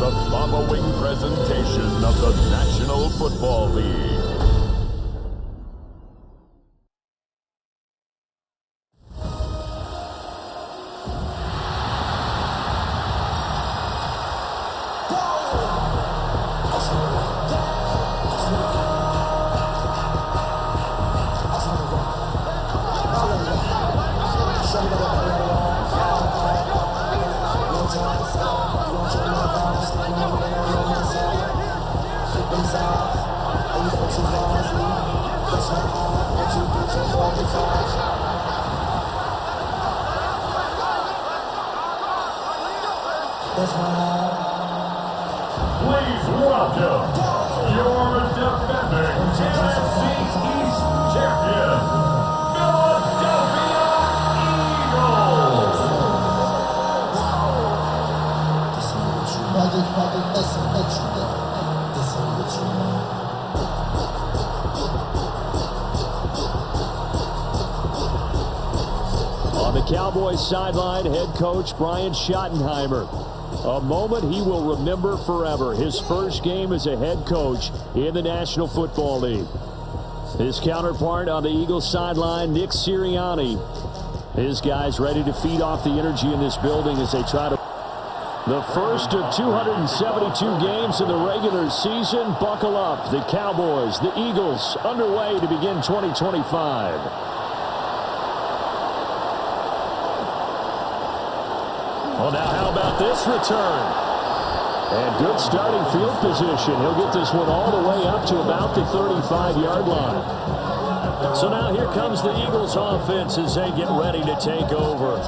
the following presentation of the National Football League. Please welcome your defending NFC East champion, Philadelphia Eagles. On the Cowboys sideline, head coach Brian Schottenheimer. A moment he will remember forever. His first game as a head coach in the National Football League. His counterpart on the Eagles sideline, Nick Sirianni. His guys ready to feed off the energy in this building as they try to... The first of 272 games in the regular season. Buckle up. The Cowboys, the Eagles, underway to begin 2025. Well, now how about this return? And good starting field position. He'll get this one all the way up to about the 35-yard line. So now here comes the Eagles offense as they get ready to take over.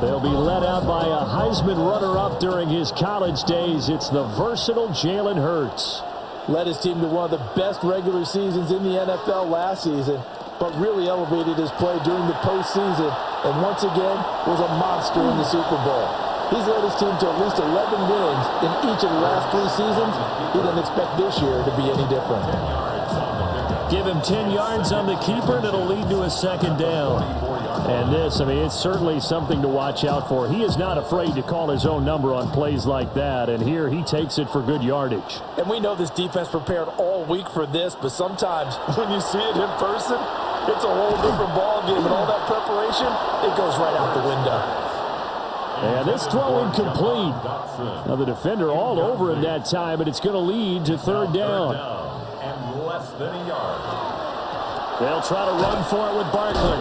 They'll be led out by a Heisman runner-up during his college days. It's the versatile Jalen Hurts. Led his team to one of the best regular seasons in the NFL last season, but really elevated his play during the postseason, and once again was a monster in the Super Bowl. He's led his team to at least 11 wins in each of the last 3 seasons. He didn't expect this year to be any different. Give him 10 yards on the keeper, and it'll lead to a second down. And this, I mean, it's certainly something to watch out for. He is not afraid to call his own number on plays like that, and here he takes it for good yardage. And we know this defense prepared all week for this, but sometimes when you see it in person, it's a whole different ballgame, and all that preparation, it goes right out the window. And this throw incomplete. Now the defender all over him that time, but it's going to lead to third down. And less than a yard. They'll try to run for it with Barkley.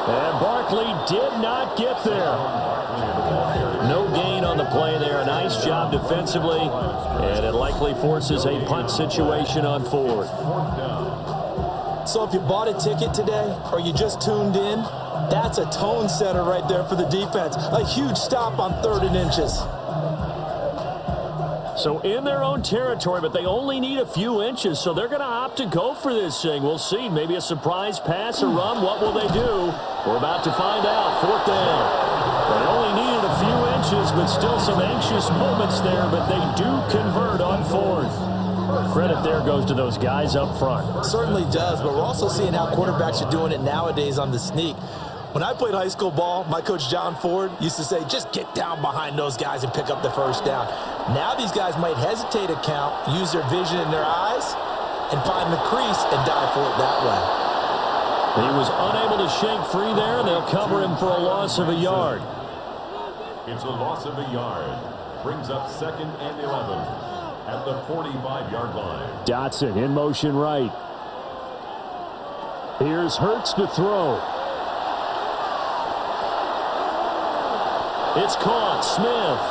And Barkley did not get there. No gain on the play there. A nice job defensively. And it likely forces a punt situation on fourth. So if you bought a ticket today or you just tuned in, that's a tone setter right there for the defense. A huge stop on 3rd and inches. So in their own territory, but they only need a few inches, so they're going to opt to go for this thing. We'll see. Maybe a surprise pass or run. What will they do? We're about to find out. 4th down. They only needed a few inches, but still some anxious moments there, but they do convert on 4th. Credit there goes to those guys up front. Certainly does, but we're also seeing how quarterbacks are doing it nowadays on the sneak. When I played high school ball, my coach John Ford used to say, just get down behind those guys and pick up the first down. Now these guys might hesitate a count, use their vision in their eyes, and find the crease and dive for it that way. He was unable to shake free there, and they'll cover him for a loss of a yard. It's a loss of a yard. Brings up 2nd and 11 at the 45-yard line. Dotson in motion right. Here's Hurts to throw. It's caught. Smith.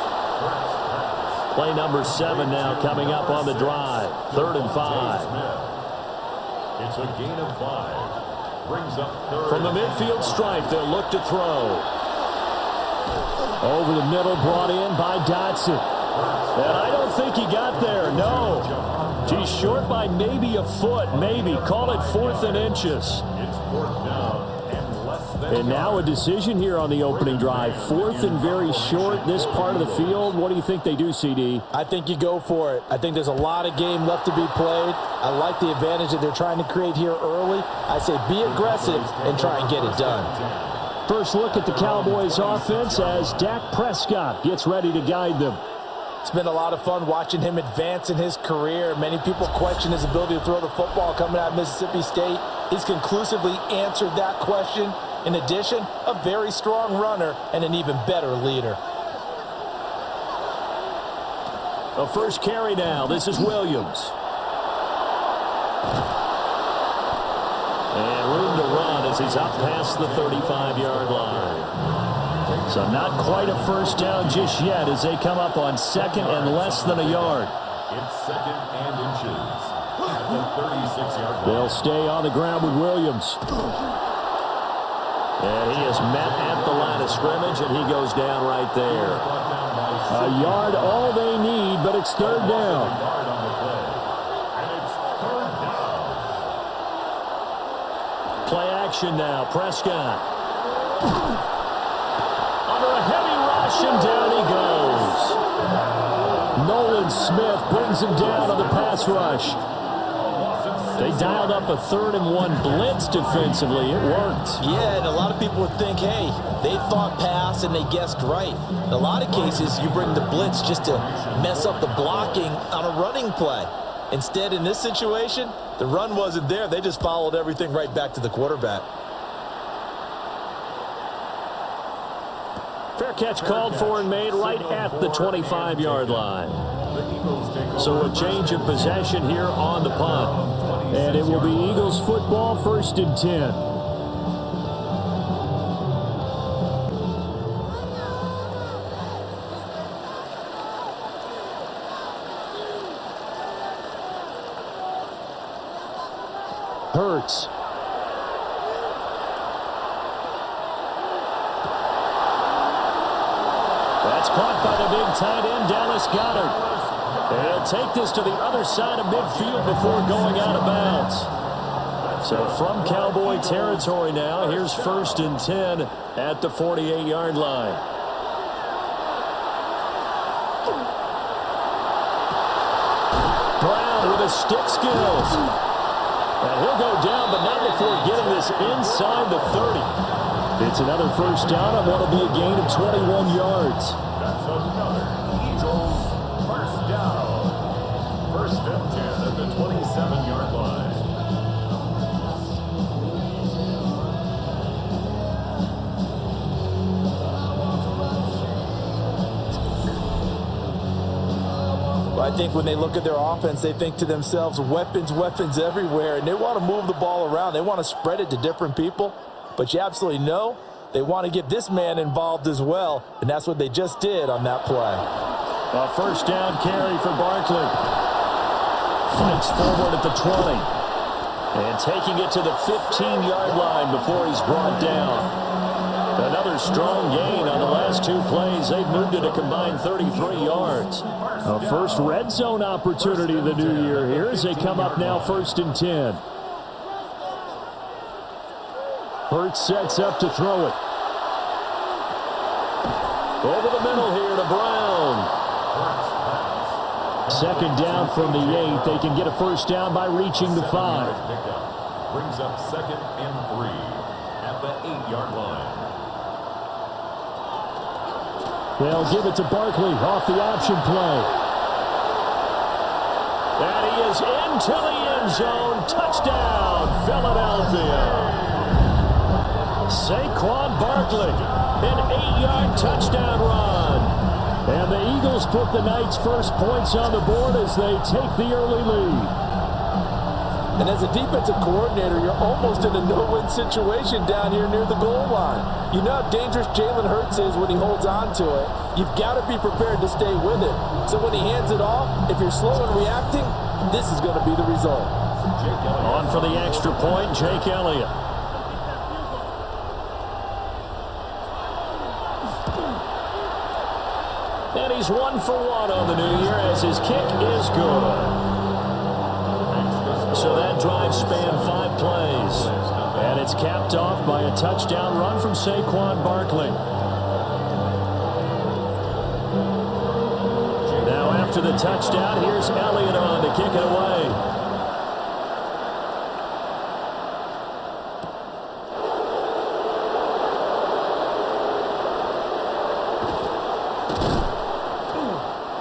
Play number 7 now coming up on the drive. 3rd and 5. It's a gain of 5. Brings up 3rd. From the midfield stripe, they'll look to throw. Over the middle, brought in by Dotson. And I don't think he got there. No. He's short by maybe a foot. Maybe. Call it 4th and inches. It's 4th down. And now a decision here on the opening drive. 4th and very short, this part of the field. What do you think they do, CD? I think you go for it. I think there's a lot of game left to be played. I like the advantage that they're trying to create here early. I say be aggressive and try and get it done. First look at the Cowboys offense as Dak Prescott gets ready to guide them. It's been a lot of fun watching him advance in his career. Many people question his ability to throw the football coming out of Mississippi State. He's conclusively answered that question. In addition, a very strong runner and an even better leader. The first carry now. This is Williams. And room to run as he's up past the 35-yard line. So not quite a first down just yet as they come up on second and less than a yard. It's second and inches at the 36-yard line. They'll stay on the ground with Williams. And he is met at the line of scrimmage, and he goes down right there. A yard all they need, but it's third down. Play action now. Prescott. Under a heavy rush, and down he goes. Nolan Smith brings him down on the pass rush. They dialed up a 3rd-and-1 blitz defensively. It worked. Yeah, and a lot of people would think, hey, they thought pass and they guessed right. In a lot of cases, you bring the blitz just to mess up the blocking on a running play. Instead, in this situation, the run wasn't there. They just followed everything right back to the quarterback. Fair catch called for and made right at the 25-yard line. So a change of possession here on the punt. And it will be Eagles football, 1st and 10. Hurts. That's caught by the big tight end, Dallas Goedert. They'll take this to the other side of midfield before going out of bounds. So from Cowboy territory now, here's 1st and 10 at the 48-yard line. Brown with his stick skills. And he'll go down, but not before getting this inside the 30. It's another first down on what will be a gain of 21 yards. That's another Eagles first down. 1st and 10 at the 27-yard line. I think when they look at their offense, they think to themselves, weapons, weapons everywhere, and they want to move the ball around. They want to spread it to different people, but you absolutely know they want to get this man involved as well, and that's what they just did on that play. A first down carry for Barkley. Fights forward at the 20. And taking it to the 15-yard line before he's brought down. Another strong gain on the last 2 plays. They've moved it a combined 33 yards. A first red zone opportunity of the new year here as they come up now 1st and 10. Hurts sets up to throw it. Over the middle here to Brown. 2nd down from the 8. They can get a first down by reaching the 5. Brings up 2nd and 3 at the 8-yard line. They'll give it to Barkley off the option play. And he is into the end zone. Touchdown, Philadelphia. Saquon Barkley, an 8-yard touchdown run. And the Eagles put the Knights' first points on the board as they take the early lead. And as a defensive coordinator, you're almost in a no-win situation down here near the goal line. You know how dangerous Jalen Hurts is when he holds on to it. You've got to be prepared to stay with it. So when he hands it off, if you're slow in reacting, this is going to be the result. On for the extra point, Jake Elliott. And he's 1 for 1 on the new year as his kick is good. So that drive spanned 5 plays. And it's capped off by a touchdown run from Saquon Barkley. Now after the touchdown, here's Elliott on to kick it away.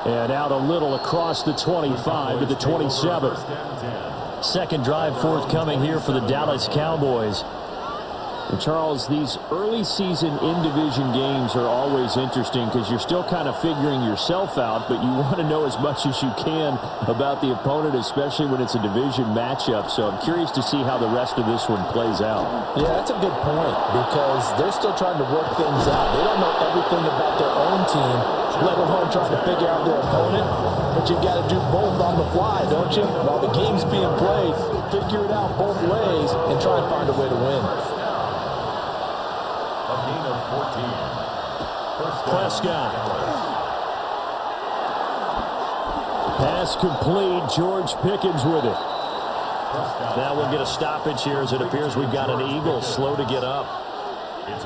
And out a little across the 25 to the 27. Second drive forthcoming here for the Dallas Cowboys. And Charles, these early season in-division games are always interesting because you're still kind of figuring yourself out, but you want to know as much as you can about the opponent, especially when it's a division matchup. So I'm curious to see how the rest of this one plays out. Yeah, that's a good point because they're still trying to work things out. They don't know everything about their own team, let alone trying to figure out their opponent. But you've got to do both on the fly, don't you? While the game's being played, figure it out both ways and try and find a way to win. Prescott. Pass complete. George Pickens with it. Now we'll get a stoppage here as it appears we've got an Eagle slow to get up.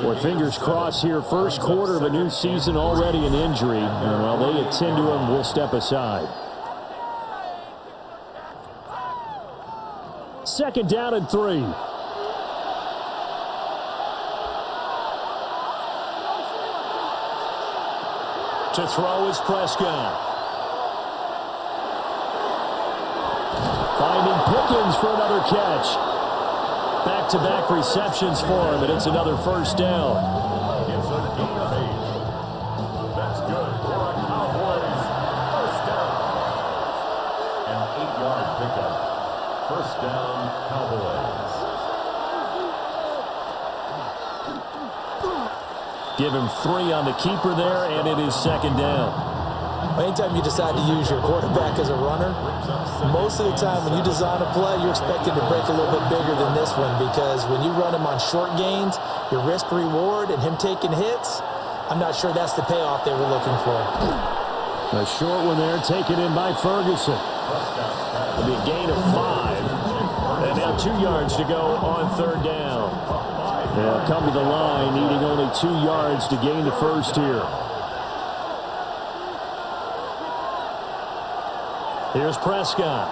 Well, fingers crossed here. First quarter of a new season, already an injury. And while they attend to him, we'll step aside. Second down and 3. To throw is Prescott. Finding Pickens for another catch. Back-to-back receptions for him, and it's another first down. It's a gain of 8. That's good for a Cowboys first down. An 8-yard pickup. First down, Cowboys. Give him 3 on the keeper there, and it is second down. Anytime you decide to use your quarterback as a runner, most of the time when you design a play, you're expected to break a little bit bigger than this one because when you run him on short gains, your risk-reward and him taking hits, I'm not sure that's the payoff they were looking for. A short one there, taken in by Ferguson. It'll be a gain of 5. And now 2 yards to go on third down. They'll come to the line, needing only 2 yards to gain the first here. Here's Prescott.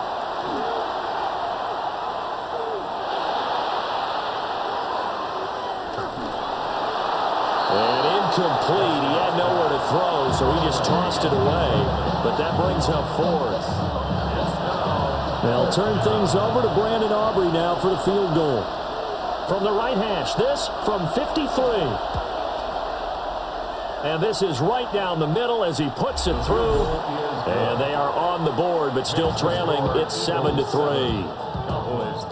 And incomplete. He had nowhere to throw, so he just tossed it away. But that brings up 4th. They'll turn things over to Brandon Aubrey now for the field goal. From the right hash, this from 53. And this is right down the middle as he puts it through. And they are on the board, but still trailing. It's 7-3.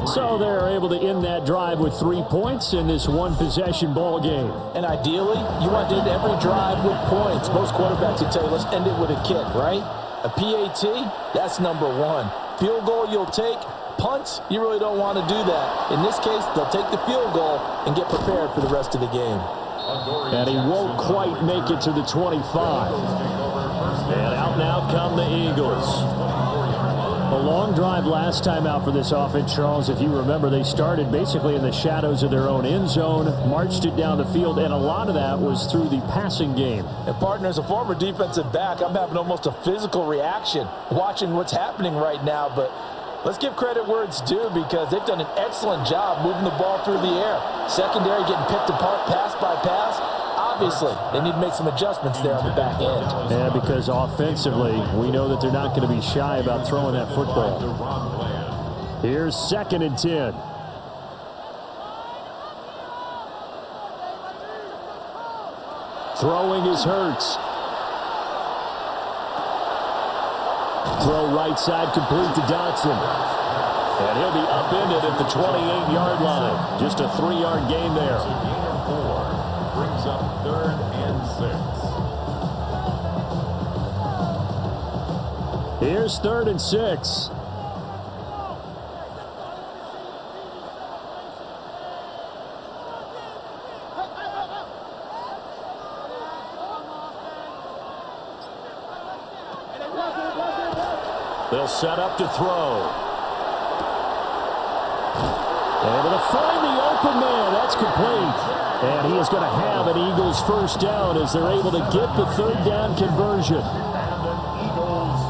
So they're able to end that drive with 3 points in this one-possession ball game. And ideally, you want to end every drive with points. Most quarterbacks would tell you, let's end it with a kick, right? A PAT, that's number 1. Field goal you'll take. Punts, you really don't want to do that. In this case, they'll take the field goal and get prepared for the rest of the game. And he won't quite make it to the 25. And out now come the Eagles. A long drive last time out for this offense, Charles. If you remember, they started basically in the shadows of their own end zone, marched it down the field, and a lot of that was through the passing game. And partner, as a former defensive back, I'm having almost a physical reaction watching what's happening right now, but let's give credit where it's due because they've done an excellent job moving the ball through the air. Secondary getting picked apart pass by pass. Obviously, they need to make some adjustments there on the back end. Yeah, because offensively, we know that they're not going to be shy about throwing that football. Here's 2nd and 10. Throwing is Hurts. Throw right side complete to Dotson. And he'll be upended at the 28-yard line. Just a 3-yard gain there. Brings up 3rd and 6. Here's 3rd and 6. They'll set up to throw. Able to find the open man. That's complete. And he is going to have an Eagles first down as they're able to get the 3rd down conversion. And an Eagles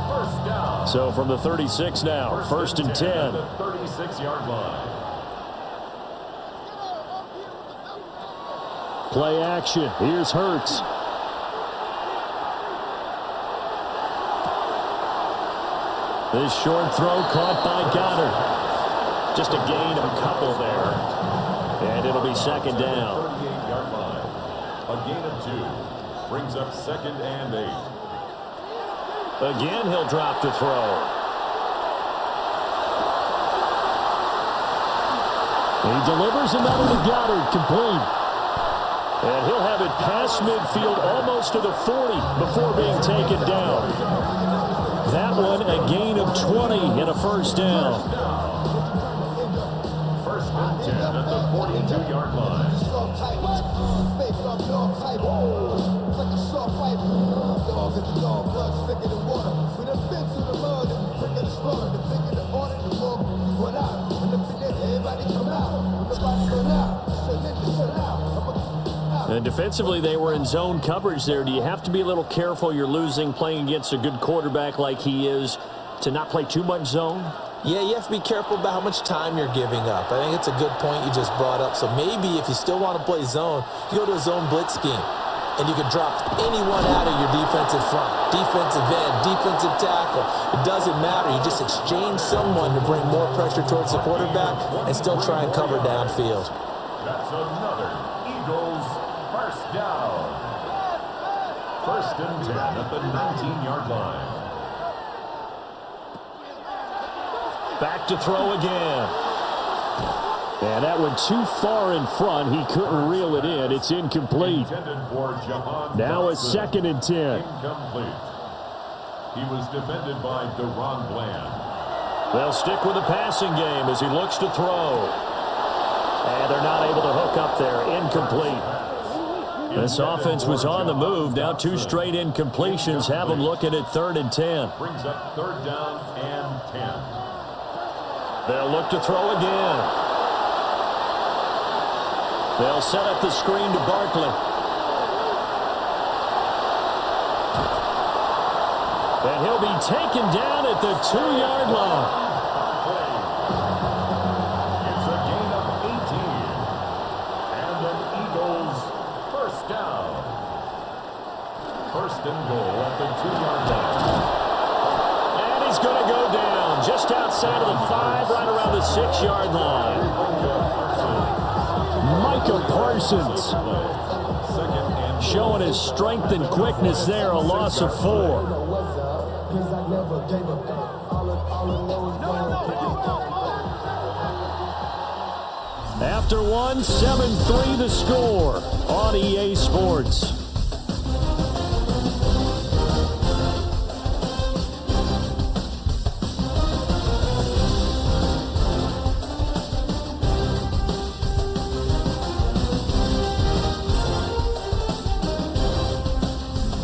first down. So from the 36 now, 1st and 10. The 36-yard line. Play action. Here's Hurts. This short throw caught by Goddard. Just a gain of a couple there. And it'll be second down. 38-yard line. A gain of 2. Brings up 2nd and 8. Again, he'll drop to throw. He delivers another to Goddard, complete. And he'll have it past midfield almost to the 40 before being taken down. That one a gain of 20 and a first down. First and 10 at the 42-yard line. And defensively, they were in zone coverage there. Do you have to be a little careful? You're losing playing against a good quarterback like he is to not play too much zone? Yeah, you have to be careful about how much time you're giving up. I think it's a good point you just brought up. So maybe if you still want to play zone, you go to a zone blitz scheme. And you can drop anyone out of your defensive front, defensive end, defensive tackle. It doesn't matter. You just exchange someone to bring more pressure towards the quarterback and still try and cover downfield. That's another Eagles first down. First and 10 at the 19-yard line. Back to throw again. And that went too far in front. He couldn't reel it in. It's incomplete. Now a 2nd and 10. Incomplete. He was defended by Deron Bland. They'll stick with the passing game as he looks to throw. And they're not able to hook up there. Incomplete. This offense was on the move. Now 2 straight incompletions have them looking at 3rd and 10. Brings up 3rd down and 10. They'll look to throw again. They'll set up the screen to Barkley. And he'll be taken down at the 2-yard line. It's a gain of 18. And an Eagles first down. First and goal at the 2-yard line. And he's going to go down just outside of the 5, right around the 6-yard line. Micah Parsons showing his strength and quickness there, a loss of 4. After one, 7-3 the score on EA Sports.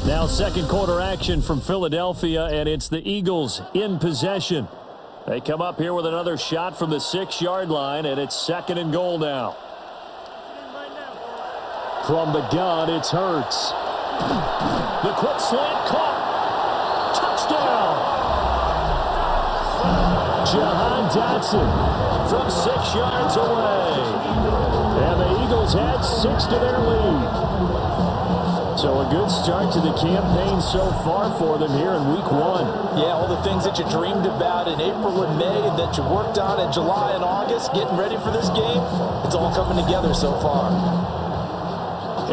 Now second quarter action from Philadelphia, and it's the Eagles in possession. They come up here with another shot from the 6-yard line, and it's 2nd and goal now. From the gun, it's Hurts. The quick slant caught. Touchdown! Jahan Dotson from 6 yards away. And the Eagles add 6 to their lead. So a good start to the campaign so far for them here in week 1. Yeah, all the things that you dreamed about in April and May and that you worked on in July and August, getting ready for this game, it's all coming together so far.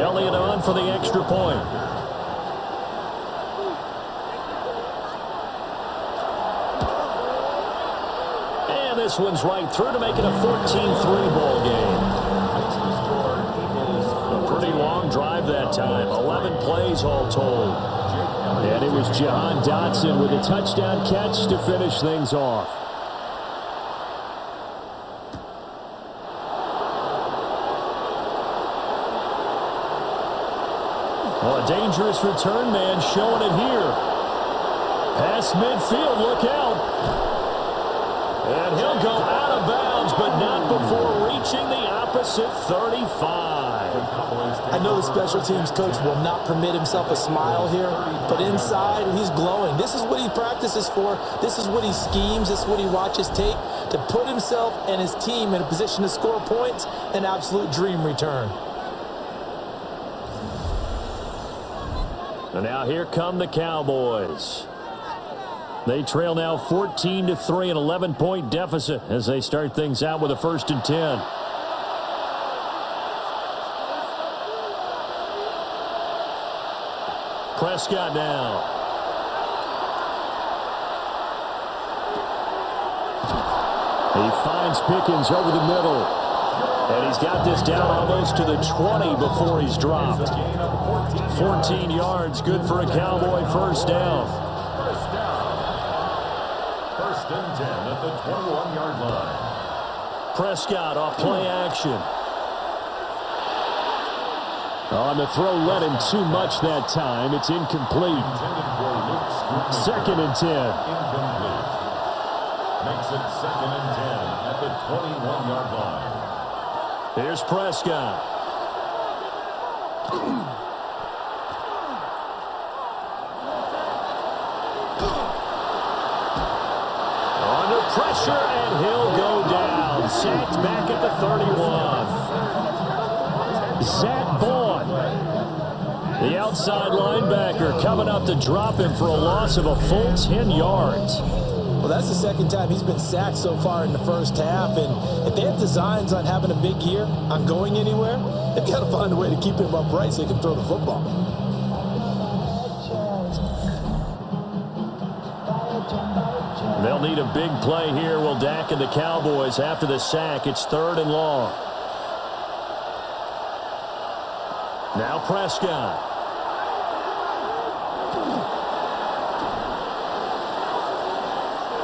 Elliott on for the extra point. And this one's right through to make it a 14-3 ball game. Pretty long drive that time. 11 plays all told. And it was Jahan Dotson with a touchdown catch to finish things off. Well, a dangerous return man showing it here. Past midfield, look out. And he'll go out of bounds, but not before reaching the opposite 35. I know the special teams coach will not permit himself a smile here, but inside, he's glowing. This is what he practices for. This is what he schemes. This is what he watches tape to put himself and his team in a position to score points. An absolute dream return. And now here come the Cowboys. They trail now 14-3, an 11-point deficit as they start things out with a 1st and 10. Prescott now. He finds Pickens over the middle. And he's got this down almost to the 20 before he's dropped. 14 yards, good for a Cowboy 1st down. 1st and 10 at the 21-yard line. Prescott off play action. On the throw, led him too much that time. It's incomplete. 2nd and 10. Incomplete. Makes it 2nd and 10 at the 21-yard line. Here's Prescott. Under pressure, and he'll go down. Sacked back at the 31. Zach Bourne, the outside linebacker, coming up to drop him for a loss of a full 10 yards. Well, that's the 2nd time he's been sacked so far in the 1st half. And if they have designs on having a big year, on going anywhere, they've got to find a way to keep him upright so he can throw the football. They'll need a big play here. Will Dak and the Cowboys after the sack. It's 3rd and long. Now Prescott.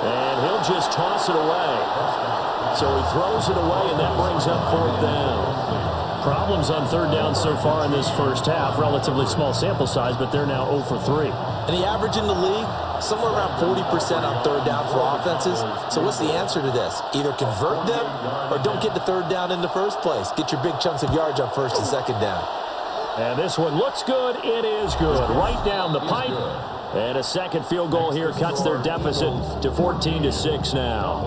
And he'll just toss it away. So he throws it away, and that brings up 4th down. Problems on 3rd down so far in this 1st half. Relatively small sample size, but they're now 0 for 3. And the average in the league, somewhere around 40% on 3rd down for offenses. So what's the answer to this? Either convert them or don't get to 3rd down in the first place. Get your big chunks of yards on 1st and 2nd down. And this one looks good. It is good. Right down the pipe. And a second field goal here cuts their deficit to 14-6 now.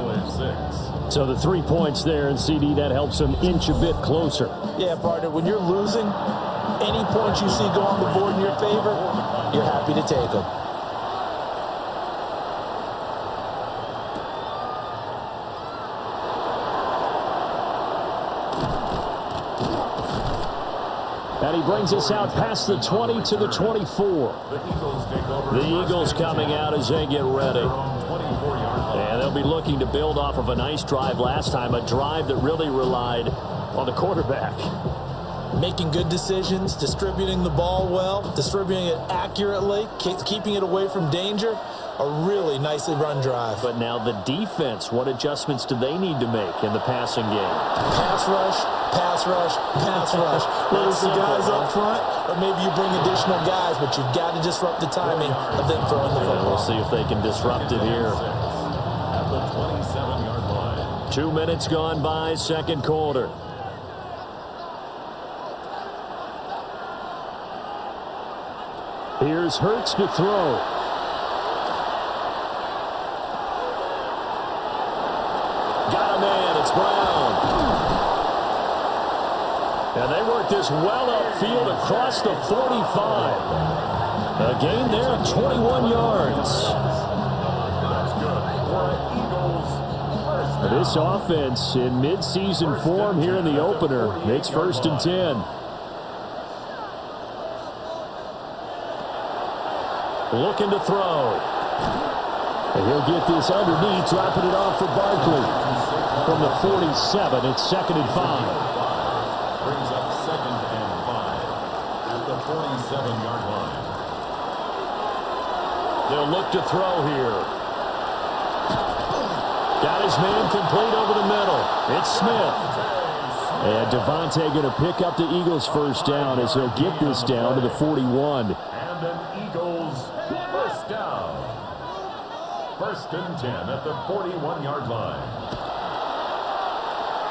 So the 3 points there, and CD, that helps them inch a bit closer. Yeah, partner, when you're losing, any points you see go on the board in your favor, you're happy to take them. And he brings us out past the 20 to the 24. The Eagles coming out as they get ready. And they'll be looking to build off of a nice drive last time, a drive that really relied on the quarterback. Making good decisions, distributing the ball well, distributing it accurately, keeping it away from danger. A really nicely run drive. But now the defense, what adjustments do they need to make in the passing game? Pass rush, pass rush, pass rush. Whether it's the guys up front or maybe you bring additional guys, but you've got to disrupt the timing of them throwing the football. We'll see if they can disrupt it here. At the 27-yard line. 2 minutes gone by, 2nd quarter. Here's Hurts to throw. Got a man, it's Brown. And they work this well upfield across the 45. A gain there of 21 yards. That's good for Eagles. This offense in midseason form here in the opener makes 1st and 10. Looking to throw. And he'll get this underneath, dropping it off for Barkley. From the 47, it's 2nd and 5. Brings up 2nd and 5 at the 47-yard line. They'll look to throw here. Got his man complete over the middle. It's Smith. And Devontae going to pick up the Eagles' 1st down as he'll get this down to the 41. And an Eagles 1st down. 1st and 10 at the 41-yard line.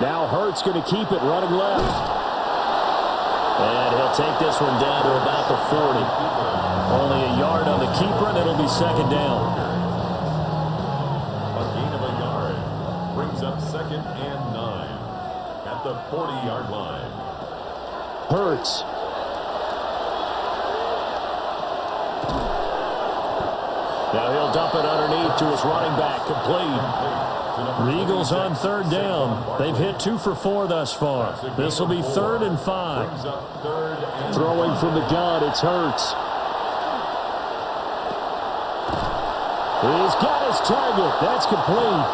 Now Hurts going to keep it running left. And he'll take this one down to about the 40. Only a yard on the keeper, and it'll be 2nd down. A gain of a yard brings up 2nd and 9 at the 40-yard line. Now he'll dump it underneath to his running back, complete. The Eagles on third down. They've hit 2 for 4 thus far. This will be 3rd and 5. Throwing from the gun, it's Hurts. He's got his target. That's complete.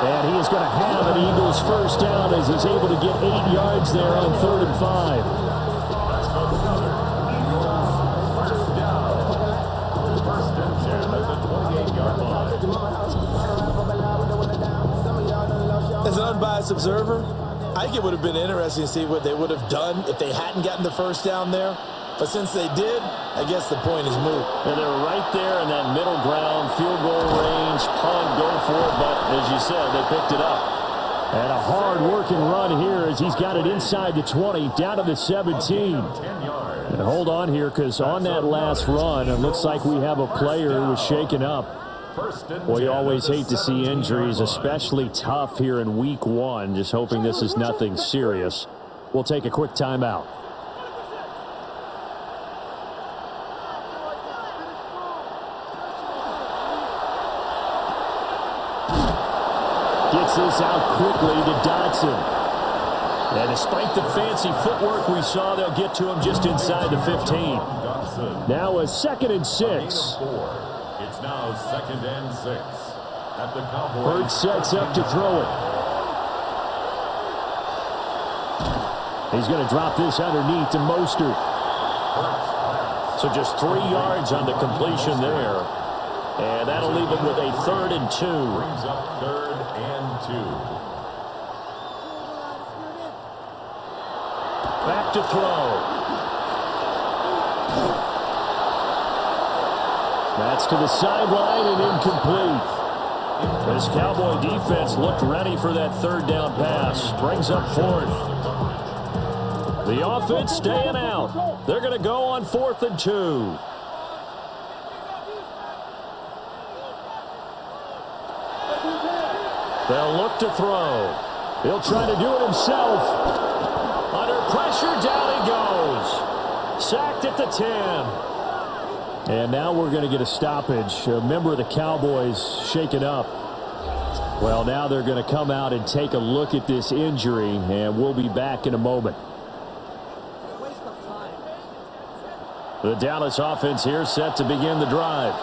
And he is going to have an Eagles first down as he's able to get 8 yards there on 3rd and 5. As an unbiased observer, I think it would have been interesting to see what they would have done if they hadn't gotten the first down there. But since they did, I guess the point is moot. And they're right there in that middle ground, field goal range, punt, go for it. But as you said, they picked it up. And a hard-working run here as he's got it inside the 20, down to the 17. And hold on here, because on that last run, it looks like we have a player who was shaken up. Well, you always hate to see injuries, especially tough here in week 1. Just hoping this is nothing serious. We'll take a quick timeout. Gets this out quickly to Dotson. And despite the fancy footwork we saw, they'll get to him just inside the 15. Now a 2nd and 6. It's now 2nd and 6 at the Cowboys. Hurts sets up to throw it. He's going to drop this underneath to Mostert. So just 3 yards on the completion there. And that'll leave him with a 3rd and 2. Brings up 3rd and 2. Back to throw. That's to the sideline and incomplete. This Cowboy defense looked ready for that 3rd down pass. Brings up 4th. The offense staying out. They're going to go on 4th and 2. They'll look to throw. He'll try to do it himself. Under pressure, down he goes. Sacked at the 10. And now we're going to get a stoppage. A member of the Cowboys shaken up. Well, now they're going to come out and take a look at this injury, and we'll be back in a moment. The Dallas offense here set to begin the drive.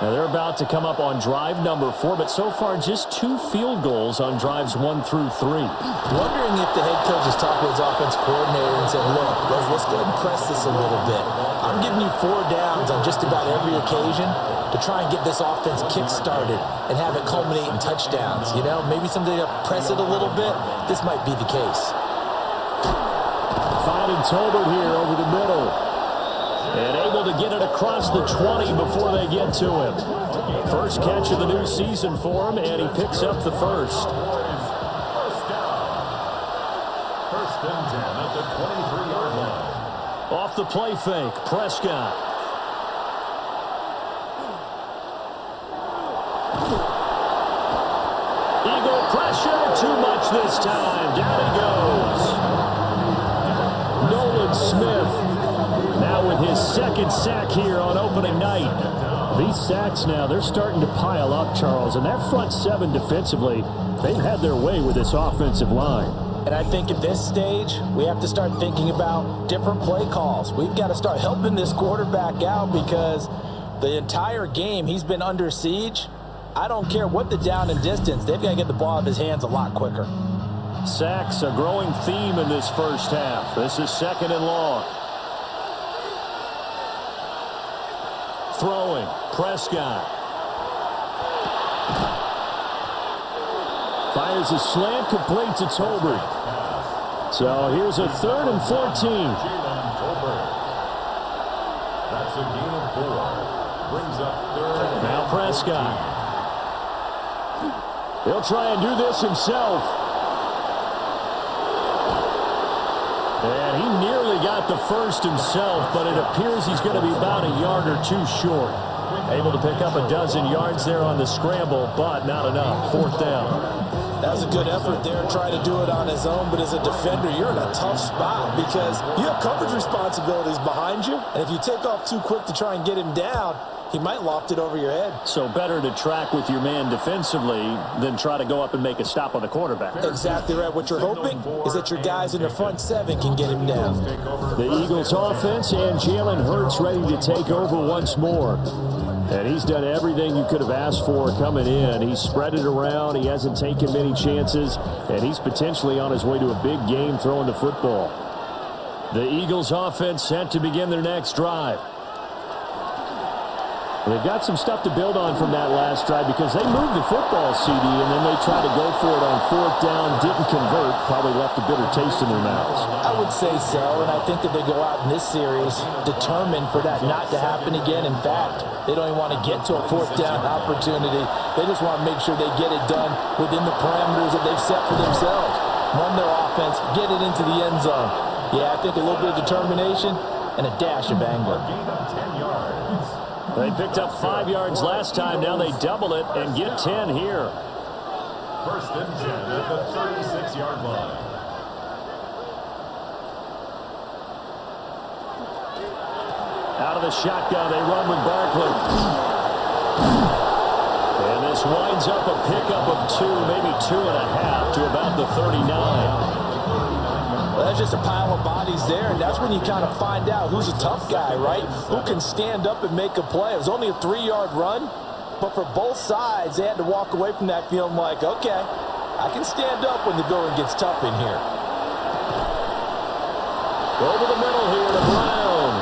Now they're about to come up on drive number 4, but so far just 2 field goals on drives 1 through 3. Wondering if the head coach has talked to his offensive coordinator and said, look, let's go ahead and press this a little bit. I'm giving you 4 downs on just about every occasion to try and get this offense kick-started and have it culminate in touchdowns. You know, maybe someday to press it a little bit. This might be the case. Finding Tolbert here over the middle. And able to get it across the 20 before they get to him. First catch of the new season for him, and he picks up the first. First and 10 at the 23-yard line. Off the play fake, Prescott. Eagle pressure, too much this time. Down he goes. Nolan Smith. Now with his 2nd sack here on opening night. These sacks now, they're starting to pile up, Charles. And that front 7 defensively, they've had their way with this offensive line. And I think at this stage, we have to start thinking about different play calls. We've got to start helping this quarterback out because the entire game he's been under siege. I don't care what the down and distance. They've got to get the ball out of his hands a lot quicker. Sacks, a growing theme in this first half. This is 2nd and long. Throwing, Prescott. Fires a slant complete to Tolbert. So here's a 3rd and 14. That's a gain of 4. Brings up 3rd. Now Prescott. He'll try and do this himself. And he nearly got the first himself, but it appears he's going to be about a yard or 2 short. Able to pick up a dozen yards there on the scramble, but not enough. 4th down. That was a good effort there, trying to do it on his own, but as a defender, you're in a tough spot because you have coverage responsibilities behind you, and if you take off too quick to try and get him down, he might loft it over your head. So better to track with your man defensively than try to go up and make a stop on the quarterback. Exactly right. What you're hoping is that your guys in the front seven can get him down. The Eagles offense and Jalen Hurts ready to take over once more. And he's done everything you could have asked for coming in. He's spread it around. He hasn't taken many chances. And he's potentially on his way to a big game throwing the football. The Eagles offense set to begin their next drive. They've got some stuff to build on from that last drive because they moved the football, CD, and then they tried to go for it on fourth down, didn't convert, probably left a bitter taste in their mouths. I would say so, and I think that they go out in this series determined for that not to happen again. In fact, they don't even want to get to a fourth down opportunity. They just want to make sure they get it done within the parameters that they've set for themselves. Run their offense, get it into the end zone. Yeah, I think a little bit of determination and a dash of anger. They picked up 5 yards last time. Now they double it and get 10 here. First and 10 at the 36-yard line. Out of the shotgun, they run with Barkley. And this winds up a pickup of 2, maybe 2.5 to about the 39. Well, that's just a pile of bodies there, and that's when you kind of find out who's a tough guy, right? Who can stand up and make a play. It was only a 3-yard run, but for both sides, they had to walk away from that feeling like, okay, I can stand up when the going gets tough in here. Over the middle here to Brown.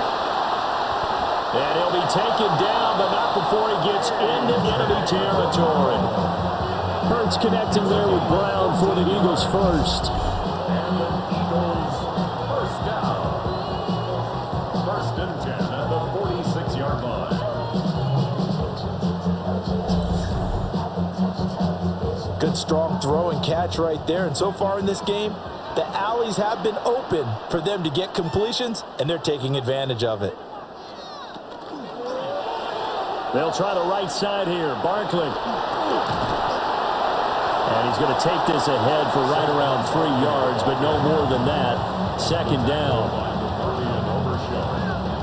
And he'll be taken down, but not before he gets into enemy territory. Hurts connecting there with Brown for the Eagles first. And the Eagles first down. First and 10 at the 46-yard line. Good strong throw and catch right there. And so far in this game, the alleys have been open for them to get completions, and they're taking advantage of it. They'll try the right side here. Barkley. And he's going to take this ahead for right around 3 yards, but no more than that. Second down.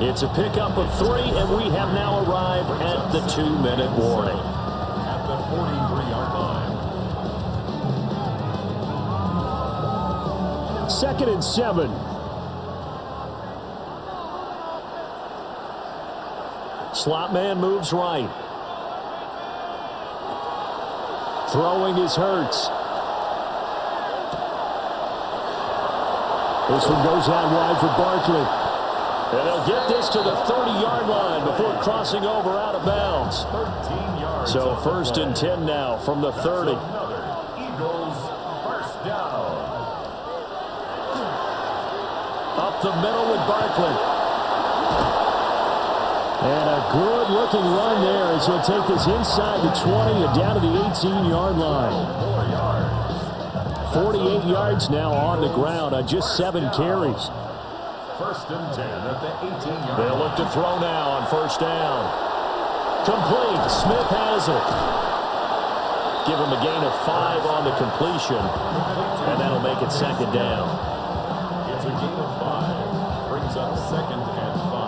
It's a pickup of 3, and we have now arrived at the 2-minute warning. At the 43-yard line. Second and 7. Slot man moves right. Throwing is Hurts. This one goes out wide for Barkley. And they'll get this to the 30-yard line before crossing over out of bounds. 13 yards. So first and 10 now from the 30. Another Eagles first down. Up the middle with Barkley. And a good-looking run there as he'll take this inside the 20 and down to the 18-yard line. 48 yards now on the ground on just 7 carries. First and 10 at the 18-yard line. They'll look to throw now on first down. Complete. Smith has it. Give him a gain of 5 on the completion, and that'll make it second down. It's a gain of 5. Brings up second and 5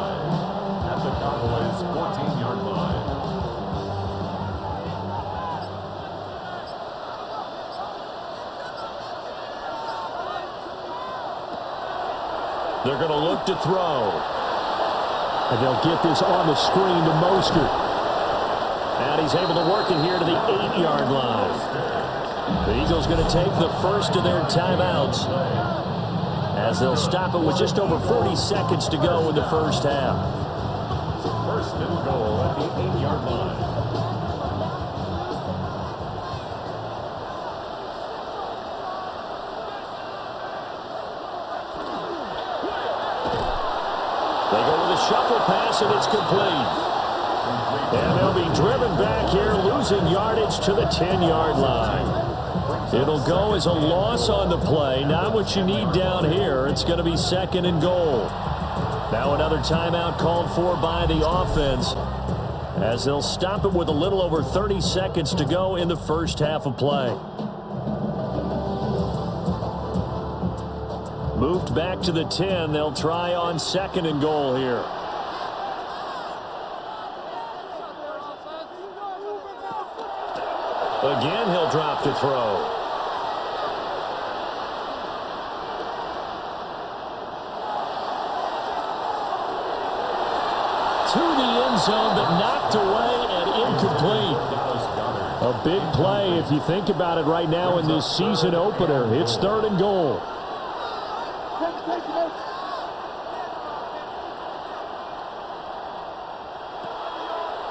at the Cowboys' 14-yard line. They're going to look to throw. And they'll get this on the screen to Mostert. And he's able to work it here to the 8-yard line. The Eagles going to take the first of their timeouts as they'll stop it with just over 40 seconds to go in the first half. First and goal at the 8-yard line. They go with a shuffle pass, and it's complete. And they'll be driven back here, losing yardage to the 10-yard line. It'll go as a loss on the play. Not what you need down here. It's going to be second and goal. Now another timeout called for by the offense as they'll stop it with a little over 30 seconds to go in the first half of play. Moved back to the 10. They'll try on second and goal here. Again, he'll drop to throw. To the end zone, but knocked away and incomplete. A big play if you think about it right now in this season opener. It's 3rd and goal.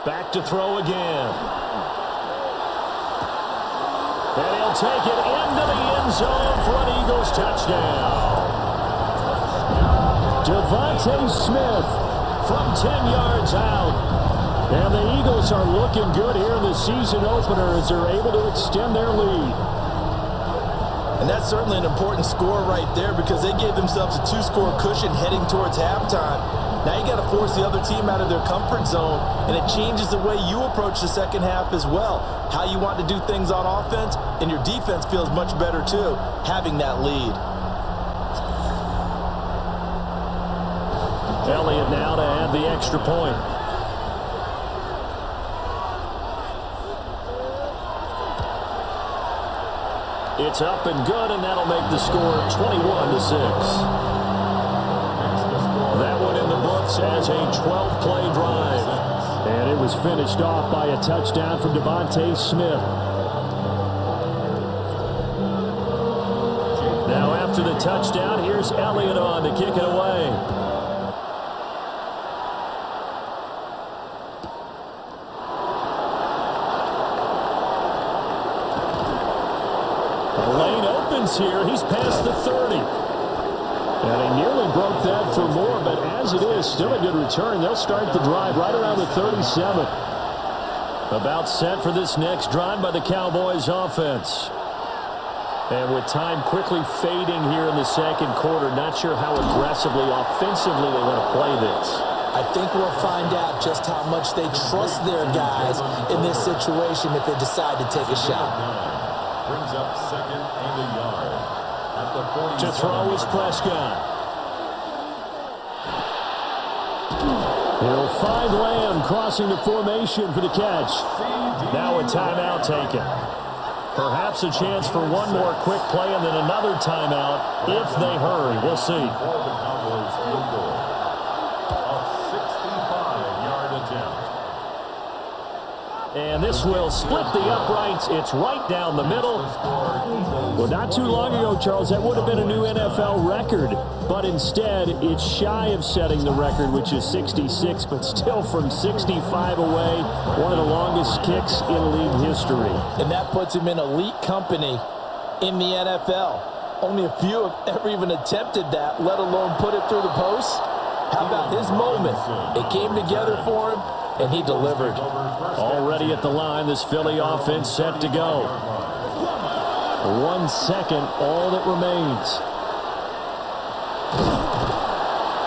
Back to throw again. And he'll take it into the end zone for an Eagles touchdown. Devontae Smith from 10 yards out. And the Eagles are looking good here in the season opener as they're able to extend their lead. And that's certainly an important score right there because they gave themselves a 2-score cushion heading towards halftime. Now you got to force the other team out of their comfort zone, and it changes the way you approach the second half as well. How you want to do things on offense, and your defense feels much better too, having that lead. Elliott now to add the extra point. It's up and good, and that'll make the score 21-6. That one in the books as a 12-play drive. And it was finished off by a touchdown from Devontae Smith. Now after the touchdown, here's Elliott on to kick it away. The lane opens here. He's past the 30. And he nearly broke that for more, but as it is, still a good return. They'll start the drive right around the 37. About set for this next drive by the Cowboys offense. And with time quickly fading here in the second quarter, not sure how aggressively, offensively they want to play this. I think we'll find out just how much they trust their guys in this situation if they decide to take a shot. Brings up 2nd and a yard. At the 47. To throw is Prescott. He'll find Lamb crossing the formation for the catch. Now a timeout taken. Perhaps a chance for one more quick play and then another timeout if they hurry. We'll see. For the Cowboys field goal. A 65-yard attempt. And this will split the uprights. It's right down the middle. Well, not too long ago, Charles, that would have been a new NFL record. But instead, it's shy of setting the record, which is 66, but still from 65 away, one of the longest kicks in league history. And that puts him in elite company in the NFL. Only a few have ever even attempted that, let alone put it through the post. How about his moment? It came together for him, and he delivered. Already at the line, this Philly offense set to go. 1 second, all that remains.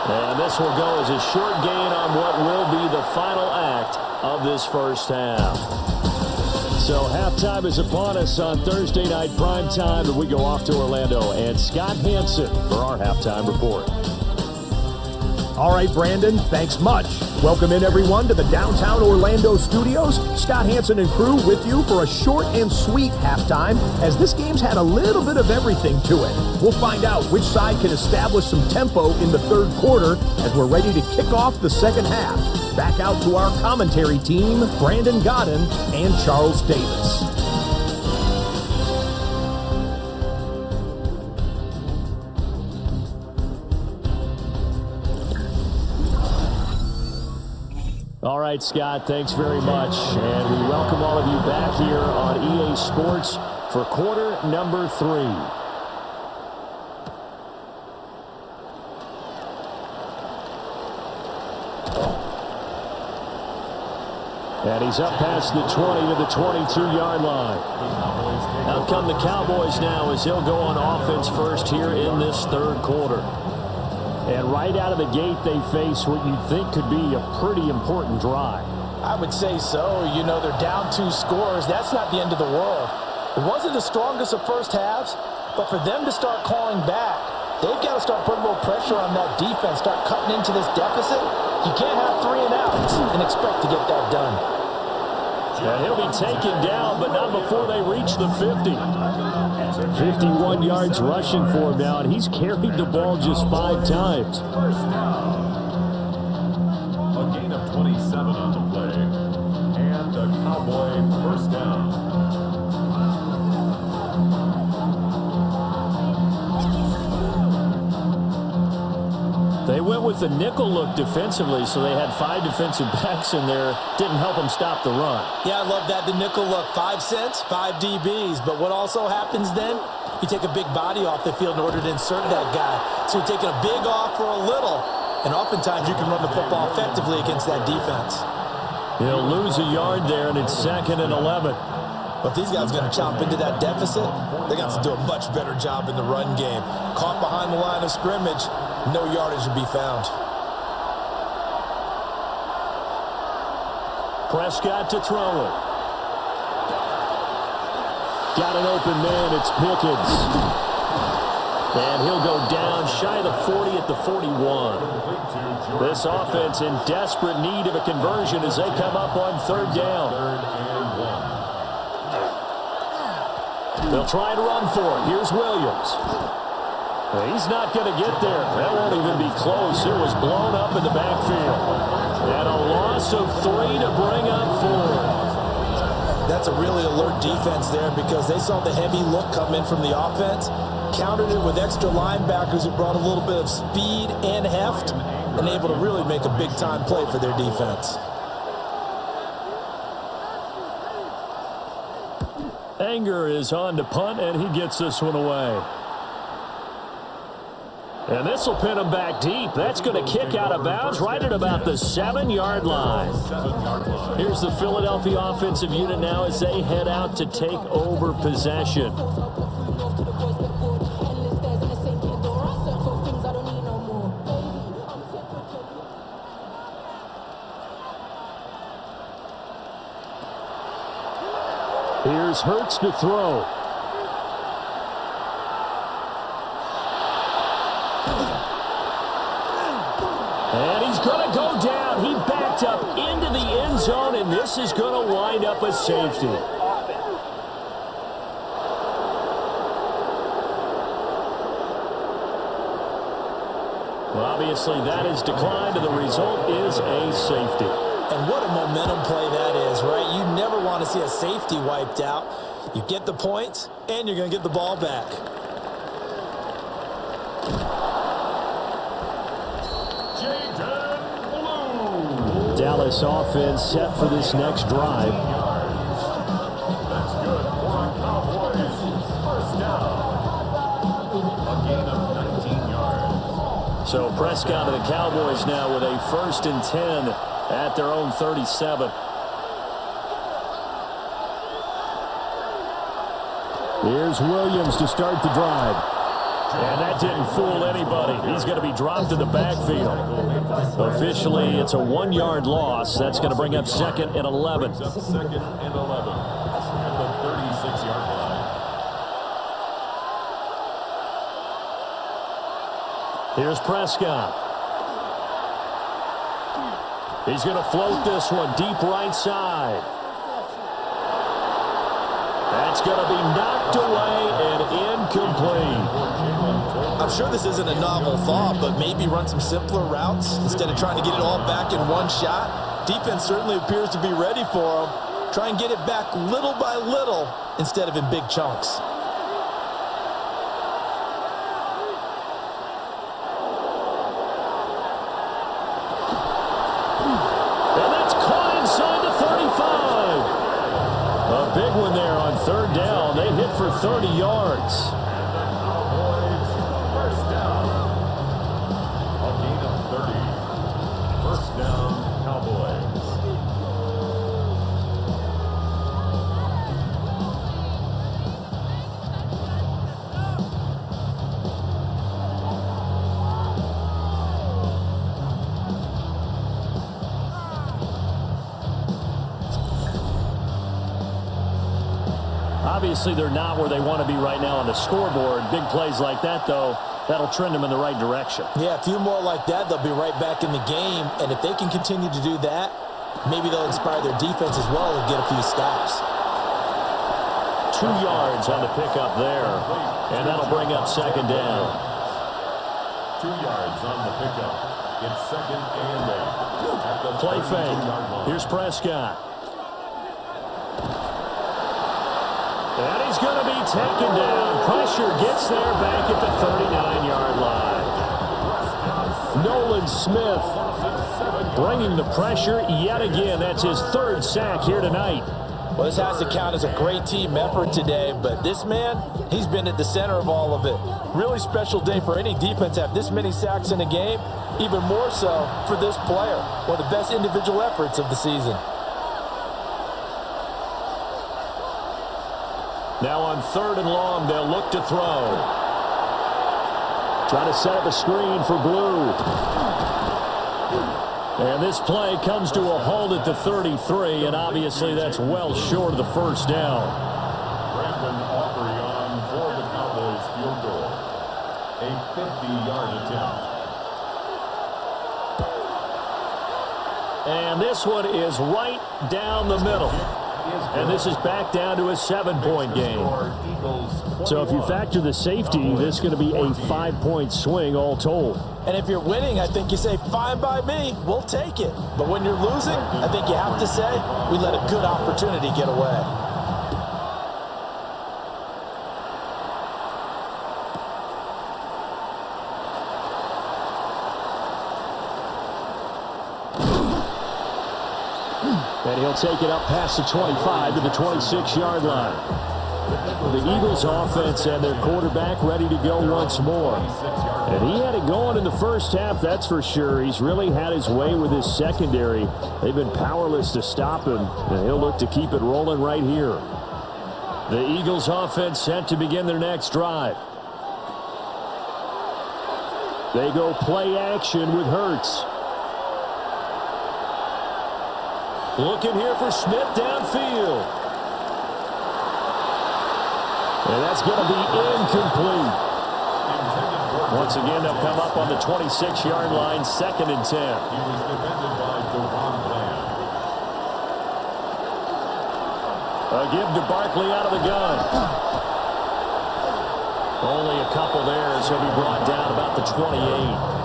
And this will go as a short gain on what will be the final act of this first half. So halftime is upon us on Thursday night primetime, and we go off to Orlando. And Scott Hansen for our halftime report. All right, Brandon, thanks much. Welcome in, everyone, to the downtown Orlando studios. Scott Hansen and crew with you for a short and sweet halftime, as this game's had a little bit of everything to it. We'll find out which side can establish some tempo in the third quarter as we're ready to kick off the second half. Back out to our commentary team, Brandon Godden and Charles Davis. All right, Scott, thanks very much. And we welcome all of you back here on EA Sports for quarter number 3. And he's up past the 20 to the 22-yard line. Out come the Cowboys now as they'll go on offense first here in this third quarter. And right out of the gate, they face what you think could be a pretty important drive. I would say so. You know, they're down 2 scores. That's not the end of the world. It wasn't the strongest of first halves, but for them to start calling back, they've got to start putting a little pressure on that defense, start cutting into this deficit. You can't have 3 and outs and expect to get that done. And he'll be taken down, but not before they reach the 50. 51 yards rushing for him now, and he's carried the ball just 5 times. First down. A gain of 27 on the play. And a Cowboy first down. They went with the nickel look defensively, so they had 5 defensive backs in there. Didn't help them stop the run. Yeah, I love that, the nickel look. 5 cents, 5 DBs. But what also happens then? You take a big body off the field in order to insert that guy. So you're taking a big off for a little. And oftentimes you can run the football effectively against that defense. He'll lose a yard there, and it's 2nd and 11. But these guys are going to chop into that deficit. They're going to have to do a much better job in the run game. Caught behind the line of scrimmage, no yardage to be found. Prescott to throw it. Got an open man. It's Pickens. And he'll go down shy of the 40 at the 41. This offense in desperate need of a conversion as they come up on 3rd down. They'll try to run for it. Here's Williams. He's not going to get there. That won't even be close. It was blown up in the backfield. And a loss of 3 to bring up 4. That's a really alert defense there because they saw the heavy look come in from the offense, countered it with extra linebackers who brought a little bit of speed and heft, and able to really make a big-time play for their defense. Anger is on to punt, and he gets this one away. And this will pin him back deep. That's going to kick out of bounds right at about the 7-yard line. Here's the Philadelphia offensive unit now as they head out to take over possession. Here's Hurts to throw. And he's going to go down. He backed up into the end zone, and this is going to wind up a safety. Well, obviously, that is declined, and the result is a safety. And what a momentum play that is, right? You never want to see a safety wiped out. You get the points, and you're going to get the ball back. Dallas offense set for this next drive. That's good for a Cowboys first down. A gain of 19 yards. So Prescott of the Cowboys now with a 1st and 10 at their own 37. Here's Williams to start the drive. And that didn't fool anybody. He's going to be dropped in the backfield. Officially, it's a 1-yard loss. That's going to bring up 2nd and 11. 2nd and 11 at the 36-yard line. Here's Prescott. He's going to float this one deep right side. That's going to be knocked away and incomplete. I'm sure this isn't a novel thought, but maybe run some simpler routes instead of trying to get it all back in one shot. Defense certainly appears to be ready for them. Try and get it back little by little instead of in big chunks. And that's caught inside the 35. A big one there on 3rd down. They hit for 30 yards. Obviously, they're not where they want to be right now on the scoreboard. Big plays like that, though, that'll trend them in the right direction. Yeah, a few more like that, they'll be right back in the game. And if they can continue to do that, Maybe they'll inspire their defense as well and get a few stops. 2 yards on the pickup there. And that'll bring up second down. 2 yards on the pickup. It's second and 8. At the Play fake. 32-yard line. Here's Prescott. And he's going to be taken down. Pressure gets there back at the 39-yard line. Nolan Smith bringing the pressure yet again. That's his 3rd sack here tonight. Well, this has to count as a great team effort today, but this man, he's been at the center of all of it. Really special day for any defense to have this many sacks in a game, even more so for this player. One of the best individual efforts of the season. Now on 3rd and long, they'll look to throw. Trying to set up a screen for Blue. And this play comes to a halt at the 33, and obviously that's well short of the first down. Brandon Aubrey on for the Cowboys field goal. A 50-yard attempt. And this one is right down the middle. And this is back down to a 7-point game. So if you factor the safety, this is going to be a 5-point swing all told. And if you're winning, I think you say, fine by me, we'll take it. But when you're losing, I think you have to say, we let a good opportunity get away. And he'll take it up past the 25 to the 26-yard line. The Eagles offense and their quarterback ready to go once more. And he had it going in the first half, that's for sure. He's really had his way with his secondary. They've been powerless to stop him, and he'll look to keep it rolling right here. The Eagles offense set to begin their next drive. They go play action with Hurts. Looking here for Smith downfield. And that's going to be incomplete. Once again, they'll come up on the 26-yard line, 2nd and 10. He was defended by Devon Bland. A give to Barkley out of the gun. Only a couple there as he'll be brought down about the 28.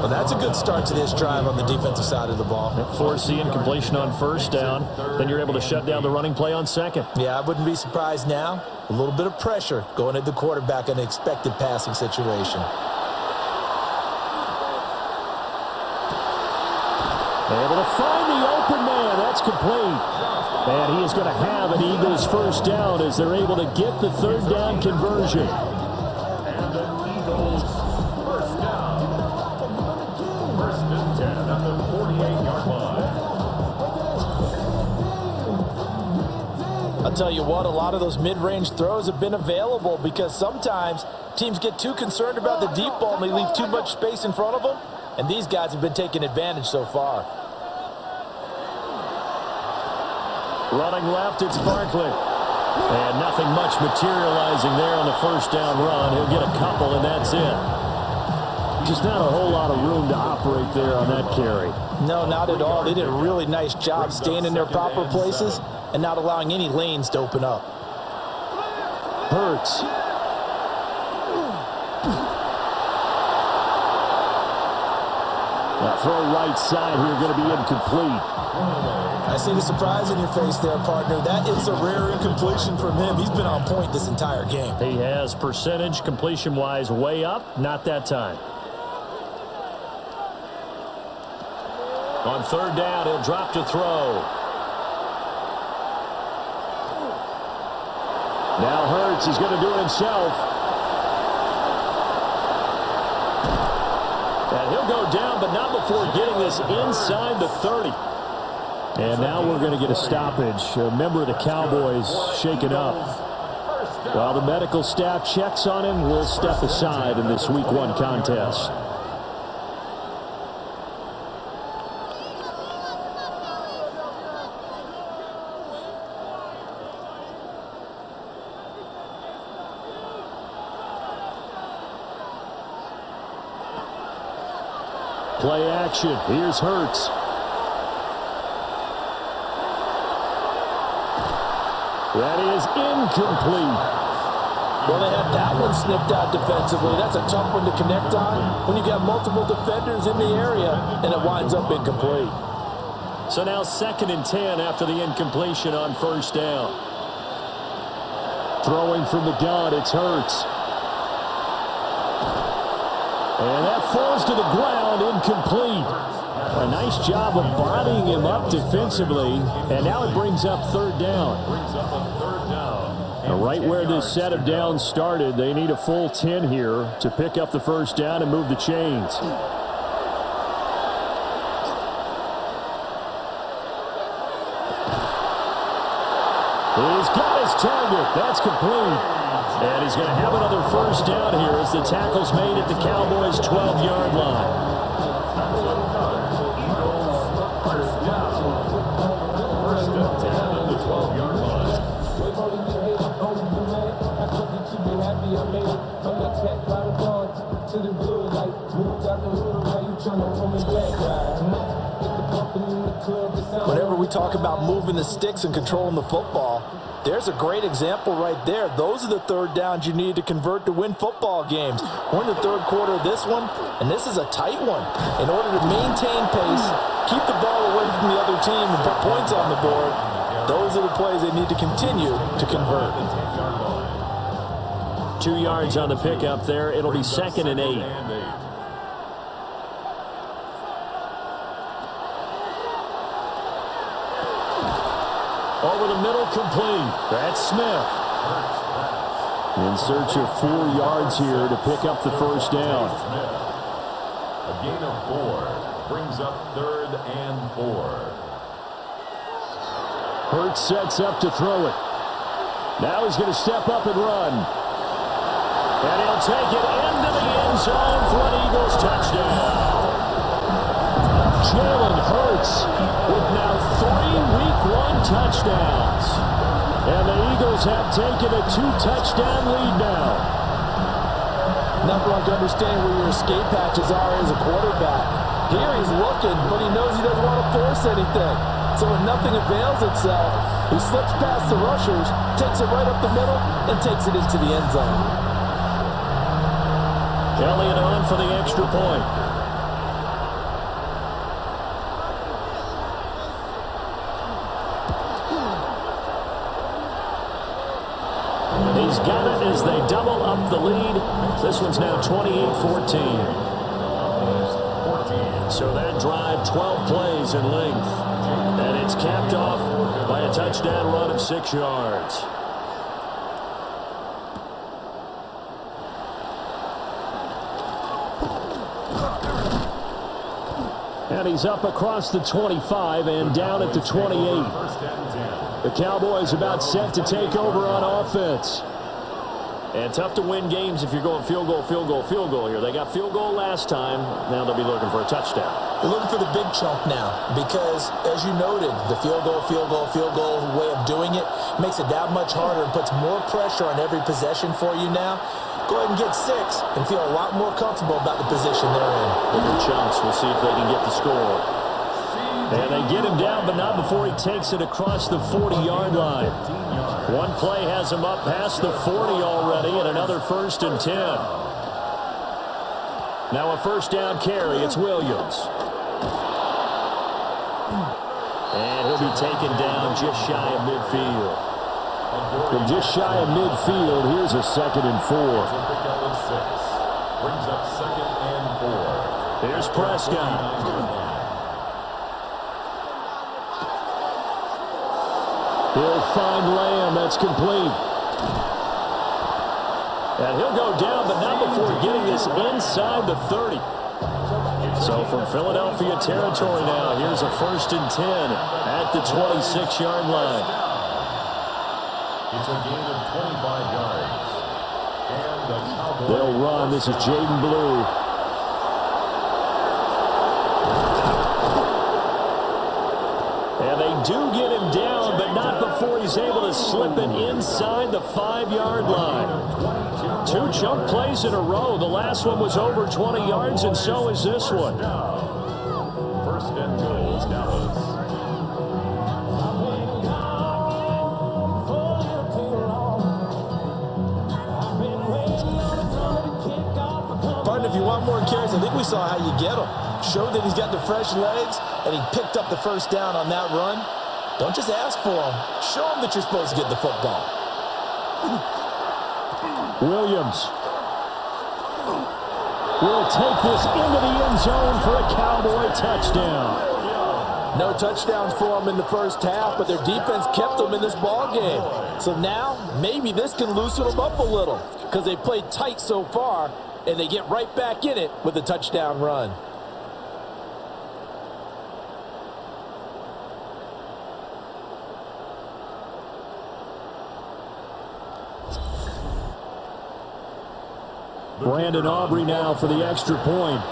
Well, that's a good start to this drive on the defensive side of the ball. Force the incompletion on 1st down. Then you're able to shut down the running play on 2nd. Yeah, I wouldn't be surprised now. A little bit of pressure going at the quarterback in an expected passing situation. Able to find the open man. That's complete. And he is going to have an Eagles 1st down as they're able to get the 3rd down conversion. And the Eagles 1st down. 1st and 10 at the 48-yard line. I'll tell you what, a lot of those mid-range throws have been available because sometimes teams get too concerned about the deep ball and they leave too much space in front of them, and these guys have been taking advantage so far. Running left, it's Barkley. And nothing much materializing there on the 1st down run. He'll get a couple, and that's it. Just not a whole lot of room to operate there on that carry. No, not at all. They did a really nice job staying in their proper places and not allowing any lanes to open up. Hurts. That throw right side here going to be incomplete. I see the surprise in your face there, partner. That is a rare incompletion from him. He's been on point this entire game. He has percentage completion-wise way up. Not that time. On 3rd down, he'll drop to throw. Now Hurts, he's going to do it himself. And he'll go down, but not before getting this inside the 30. And now we're going to get a stoppage. A member of the Cowboys shaken up. While the medical staff checks on him, we'll step aside in this Week 1 contest. Play action. Here's Hurts. That is incomplete. Well, they had that one snipped out defensively. That's a tough one to connect on when you got multiple defenders in the area, and it winds up incomplete. So now 2nd and 10 after the incompletion on 1st down. Throwing from the gun, it's Hurts. And that falls to the ground, incomplete. A nice job of bodying him up defensively, and now it brings up 3rd down. Right where this set of downs started, they need a full 10 here to pick up the 1st down and move the chains. He's got his target. That's complete. And he's going to have another 1st down here as the tackle's made at the Cowboys' 12-yard line. Whenever we talk about moving the sticks and controlling the football, there's a great example right there. Those are the 3rd downs you need to convert to win football games. We're in the 3rd quarter of this one, and this is a tight one. In order to maintain pace, keep the ball away from the other team, and put points on the board, those are the plays they need to continue to convert. 2 yards on the pickup there. It'll be 2nd and 8. Over the middle, complete. That's Smith. In search of 4 yards here to pick up the 1st down. A gain of 4 brings up 3rd and 4. Hurts sets up to throw it. Now he's going to step up and run. And he'll take it into the end zone for an Eagles touchdown. Jalen Hurts with now 3 Week 1 touchdowns. And the Eagles have taken a 2-touchdown lead now. Nothing like understanding where your escape patches are as a quarterback. Here he's looking, but he knows he doesn't want to force anything. So when nothing avails itself, he slips past the rushers, takes it right up the middle, and takes it into the end zone. Elliott on for the extra point. He's got it as they double up the lead. This one's now 28-14. So that drive, 12 plays in length. And it's capped off by a touchdown run of 6 yards. And he's up across the 25 and down at the 28. The Cowboys about set to take over on offense. And tough to win games if you're going field goal, field goal, field goal here. They got field goal last time. Now they'll be looking for a touchdown. They're looking for the big chunk now because, as you noted, the field goal way of doing it makes it that much harder and puts more pressure on every possession for you now. Go ahead and get 6 and feel a lot more comfortable about the position they're in. Bigger chunks. We'll see if they can get the score. And they get him down, but not before he takes it across the 40-yard line. One play has him up past the 40 already, and another 1st and 10. Now a 1st down carry. It's Williams. And he'll be taken down just shy of midfield. From just shy of midfield, here's a 2nd and 4. Brings up 2nd and 4. Here's Prescott. He'll find Lamb. That's complete. And he'll go down, but not before getting this inside the 30. So from Philadelphia territory now, here's a 1st and 10 at the 26-yard line. It's a gain of 25 yards. And the Cowboys. They'll run. This is Jaden Blue. And they do get him down, but not before he's able to slip it inside the 5-yard line. 2 chunk plays in a row. The last one was over 20 yards, and so is this one. 1st and goal, Dallas. more carries. I think we saw how you get him. Showed that he's got the fresh legs, and he picked up the first down on that run. Don't just ask for him. Show him that you're supposed to get the football. Williams will take this into the end zone for a Cowboy touchdown. No touchdowns for them in the first half, but their defense kept them in this ball game. So now, maybe this can loosen them up a little because they played tight so far, and they get right back in it with a touchdown run. Brandon Aubrey now for the extra point.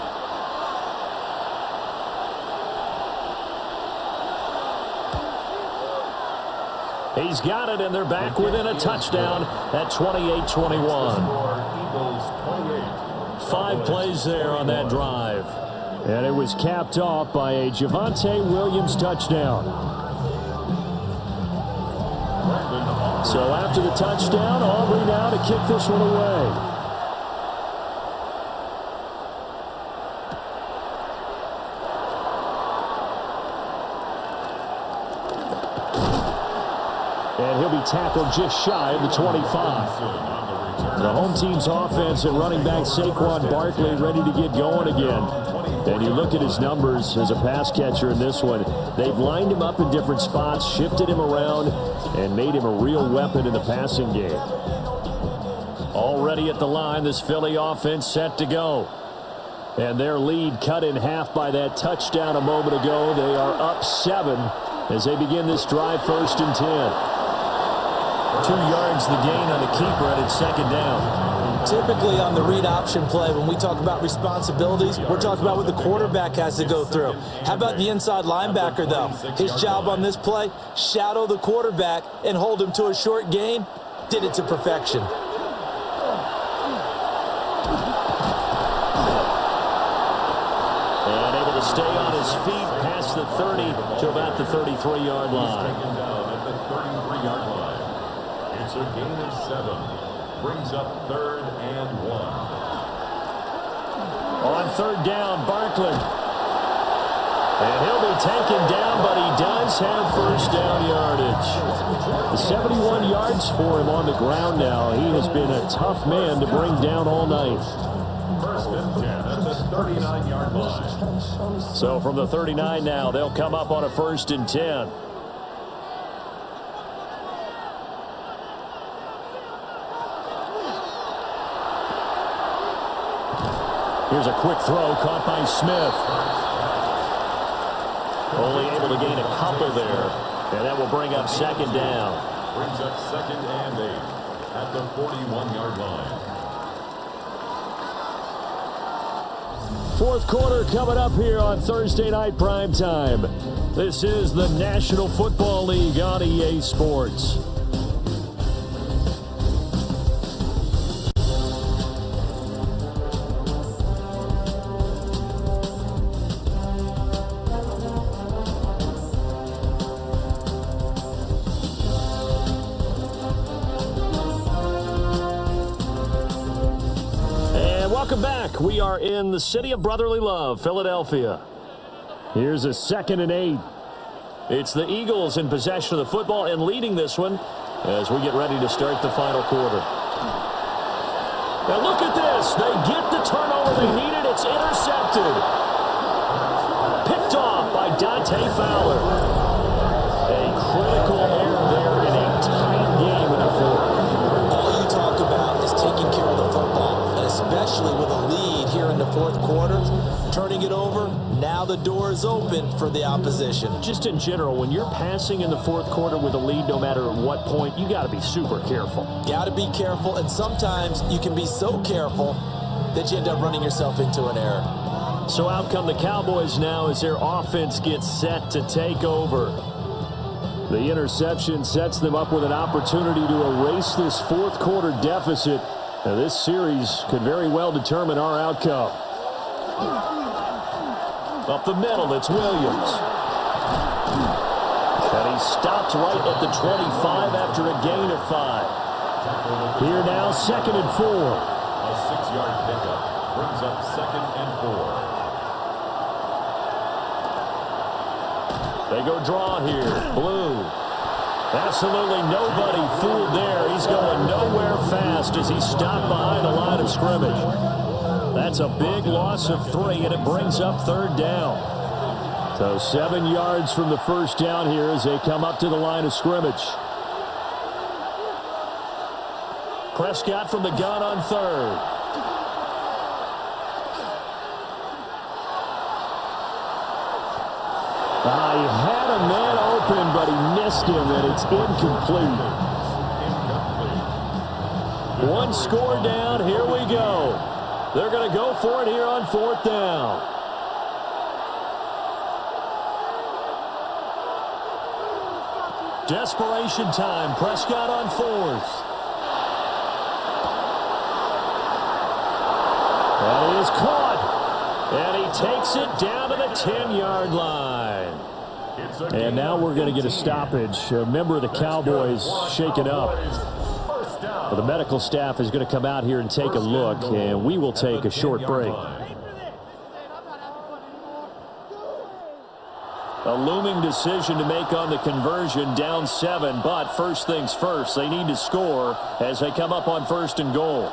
He's got it, and they're back within a touchdown at 28-21. 5 plays there on that drive. And it was capped off by a Javonte Williams touchdown. So after the touchdown, Aubrey now to kick this one away. And he'll be tackled just shy of the 25. The home team's offense and running back Saquon Barkley ready to get going again. And you look at his numbers as a pass catcher in this one. They've lined him up in different spots, shifted him around, and made him a real weapon in the passing game. Already at the line, this Philly offense set to go. And their lead cut in half by that touchdown a moment ago. They are up 7 as they begin this drive, 1st and 10. 2 yards the gain on the keeper, and it's 2nd down. Typically on the read option play, when we talk about responsibilities, we're talking about what the quarterback has to go through. How about the inside linebacker, though? His job on this play, shadow the quarterback and hold him to a short gain. Did it to perfection. And able to stay on his feet past the 30 to about the 33-yard line. 2nd down at the 33-yard line. It's a gain of 7. Brings up 3rd and 1. On 3rd down, Barkley. And he'll be taken down, but he does have 1st down yardage. 71 yards for him on the ground now. He has been a tough man to bring down all night. 1st and 10 at the 39-yard line. So from the 39 now, they'll come up on a 1st and 10. Here's a quick throw caught by Smith. Only able to gain a couple there. And that will bring up 2nd down. Brings up 2nd and 8 at the 41-yard line. 4th quarter coming up here on Thursday Night Primetime. This is the National Football League on EA Sports. Welcome back. We are in the city of brotherly love, Philadelphia. Here's a 2nd and 8. It's the Eagles in possession of the football and leading this one as we get ready to start the final quarter. Now look at this. They get the turnover they needed. It's intercepted. Picked off by Dante Fowler. A critical error there in a tight game in the 4th. All you talk about is taking care of the football, and especially with a lead here in the 4th quarter. Turning it over, now the door is open for the opposition. Just in general, when you're passing in the 4th quarter with a lead, no matter at what point, you got to be super careful. Got to be careful, and sometimes you can be so careful that you end up running yourself into an error. So out come the Cowboys now as their offense gets set to take over. The interception sets them up with an opportunity to erase this 4th quarter deficit. Now, this series could very well determine our outcome. Up the middle, it's Williams. And he stopped right at the 25 after a gain of 5. Here now, 2nd and 4. A 6-yard pickup. Brings up 2nd and 4. They go draw here. Blue. Absolutely nobody fooled there. He's going nowhere fast as he stopped behind the line of scrimmage. That's a big loss of 3, and it brings up 3rd down. So 7 yards from the first down here as they come up to the line of scrimmage. Prescott from the gun on 3rd. He had a man open, but he missed him, and it's incomplete. One score down. Here we go. They're going to go for it here on 4th down. Desperation time. Prescott on 4th. And he is caught. And he takes it down to the 10-yard line. And now we're going to get a stoppage. A member of the Cowboys shaken up. Well, the medical staff is going to come out here and take a look, and we will take a short break. A looming decision to make on the conversion, down 7, but first things first, they need to score as they come up on 1st and goal.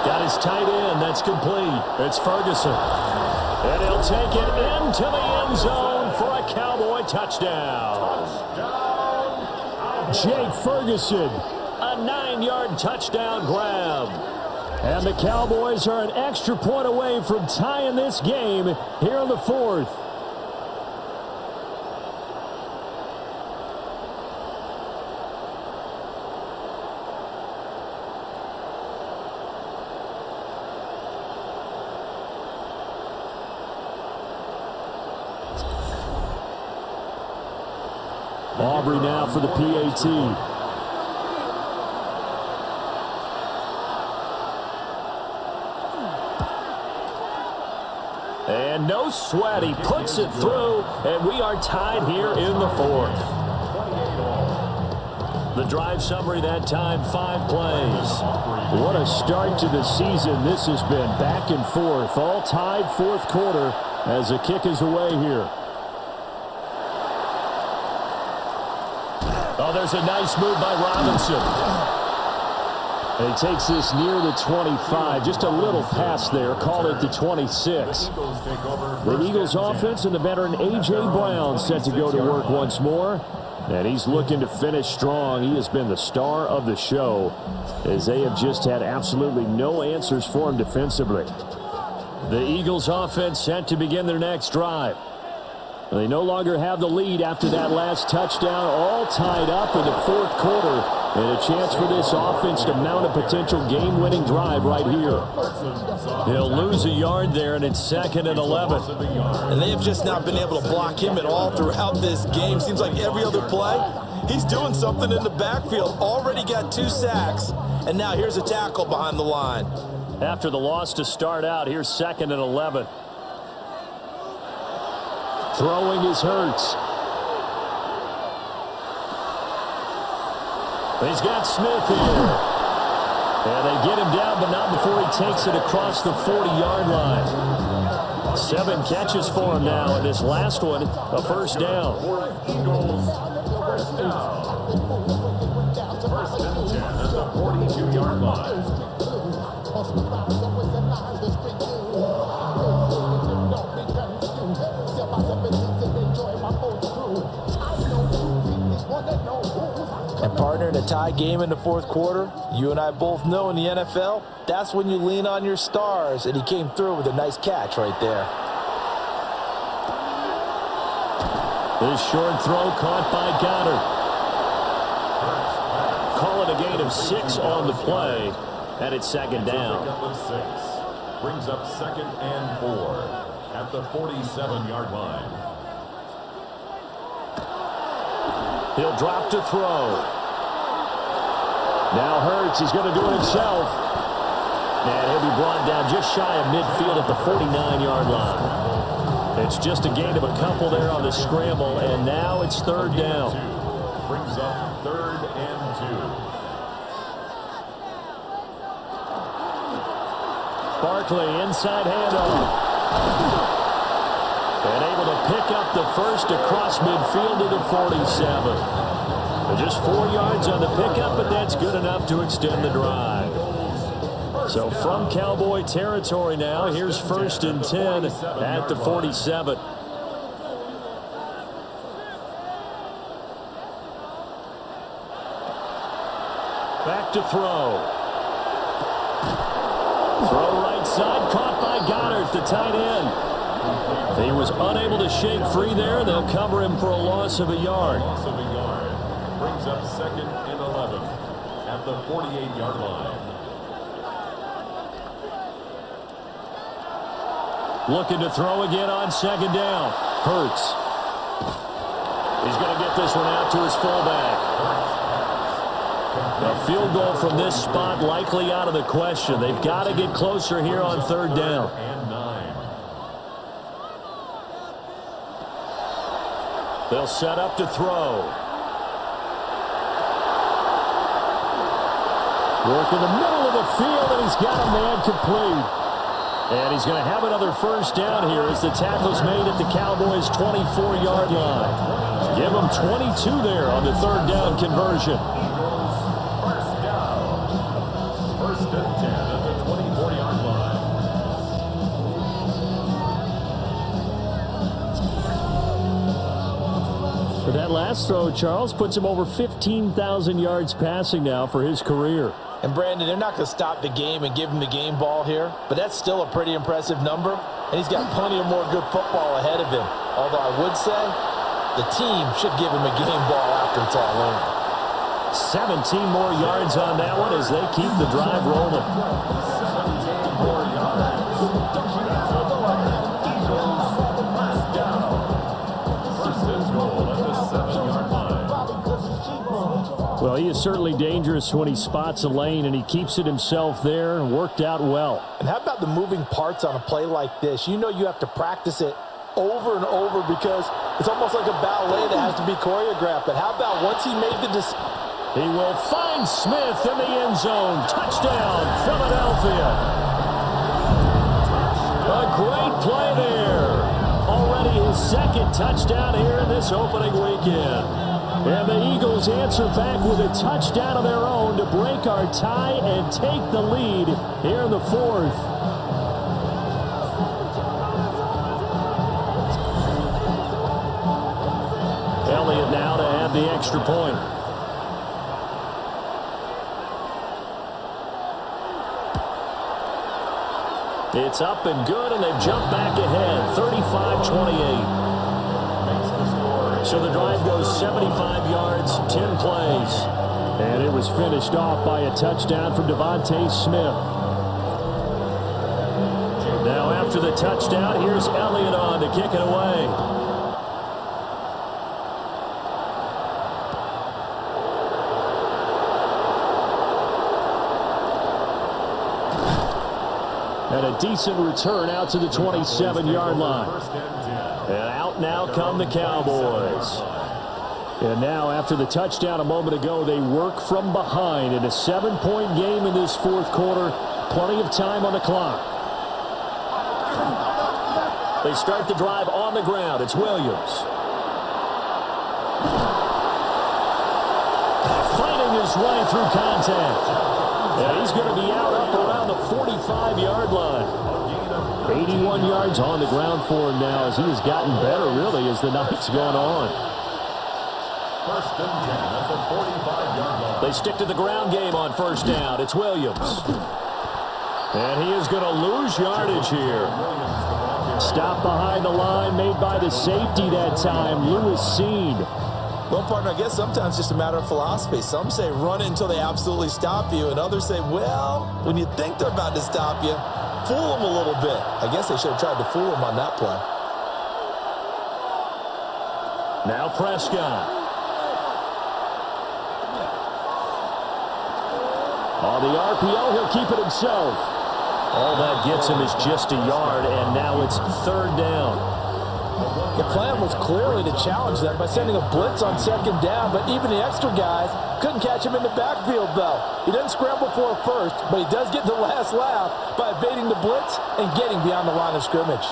Got his tight end. That's complete. It's Ferguson. And he'll take it into the end zone for a Cowboy touchdown. Jake Ferguson, a 9-yard touchdown grab. And the Cowboys are an extra point away from tying this game here in the 4th. Aubrey now for the PAT. And no sweat. He puts it through, and we are tied here in the 4th. The drive summary that time, 5 plays. What a start to the season this has been. Back and forth, all tied 4th quarter as the kick is away here. Oh, there's a nice move by Robinson. And he takes this near the 25. Just a little pass there. Call it the 26. The Eagles offense and the veteran A.J. Brown set to go to work once more. And he's looking to finish strong. He has been the star of the show as they have just had absolutely no answers for him defensively. The Eagles offense set to begin their next drive. They no longer have the lead after that last touchdown, all tied up in the 4th quarter. And a chance for this offense to mount a potential game-winning drive right here. He'll lose a yard there, and it's 2nd and 11. And they have just not been able to block him at all throughout this game. Seems like every other play, he's doing something in the backfield. Already got 2 sacks, and now here's a tackle behind the line. After the loss to start out, here's 2nd and 11. Throwing is Hurts. He's got Smith here. And they get him down, but not before he takes it across the 40-yard line. 7 catches for him now, and this last one, a first down. Eagles, first down. 1st and 10 at the 42-yard line. And partner, in a tie game in the 4th quarter, you and I both know in the NFL, that's when you lean on your stars, and he came through with a nice catch right there. This short throw caught by Goddard. Call it a gain of 6 on the play, and it's 2nd down. Brings up 2nd and 4 at the 47-yard line. He'll drop to throw. Now Hurts, he's going to do it himself. And he'll be brought down just shy of midfield at the 49-yard line. It's just a gain of a couple there on the scramble, and now it's 3rd down. Brings up 3rd and 2. Barkley, inside handoff. And able to pick up the first across midfield to the 47. Just 4 yards on the pickup, but that's good enough to extend the drive. So from Cowboy territory now, here's 1st and 10 at the 47. Back to throw. Throw right side, caught by Goddard, the tight end. He was unable to shake free there. They'll cover him for a loss of a yard. Loss of a yard. Brings up 2nd and 11 at the 48-yard line. Looking to throw again on 2nd down. Hurts. He's going to get this one out to his fullback. A field goal from this spot likely out of the question. They've got to get closer here on 3rd down. And 9. They'll set up to throw. Work in the middle of the field, and he's got a man complete. And he's going to have another 1st down here as the tackle's made at the Cowboys' 24-yard line. Give them 22 there on the 3rd down conversion. First and 10 at the 24-yard line. For that last throw, Charles puts him over 15,000 yards passing now for his career. And Brandon, they're not going to stop the game and give him the game ball here, but that's still a pretty impressive number, and he's got plenty of more good football ahead of him. Although I would say the team should give him a game ball after it's all over. 17 more yards on that one as they keep the drive rolling. 17 more yards. Last down. First and goal at the 7-yard line. Well, he is certainly dangerous when he spots a lane, and he keeps it himself there and worked out well. And how about the moving parts on a play like this? You know you have to practice it over and over because it's almost like a ballet that has to be choreographed. But how about once he made the decision? He will find Smith in the end zone. Touchdown, Philadelphia. A great play there. Already his 2nd touchdown here in this opening weekend. And the Eagles answer back with a touchdown of their own to break our tie and take the lead here in the 4th. Elliott now to add the extra point. It's up and good, and they've jumped back ahead, 35-28. So the drive goes 75 yards, 10 plays. And it was finished off by a touchdown from Devontae Smith. Now after the touchdown, here's Elliott on to kick it away. And a decent return out to the 27-yard line. And out now come the Cowboys. And now after the touchdown a moment ago, they work from behind in a 7-point game in this 4th quarter. Plenty of time on the clock. They start the drive on the ground. It's Williams. Fighting his way through contact. And he's going to be out up around the 45-yard line. 81 yards on the ground for him now as he has gotten better, really, as the night's gone on. First and 10 at the 45-yard line. They stick to the ground game on 1st down. It's Williams. And he is going to lose yardage here. Stop behind the line made by the safety that time, Lewis Seed. Well, partner, I guess sometimes it's just a matter of philosophy. Some say run it until they absolutely stop you, and others say, well, when you think they're about to stop you, fool them a little bit. I guess they should have tried to fool them on that play. Now Prescott. On the RPO, he'll keep it himself. All that gets him is just a yard, and now it's 3rd down. The plan was clearly to challenge them by sending a blitz on second down, but even the extra guys couldn't catch him in the backfield, though. He doesn't scramble for a first, but he does get the last laugh by evading the blitz and getting beyond the line of scrimmage.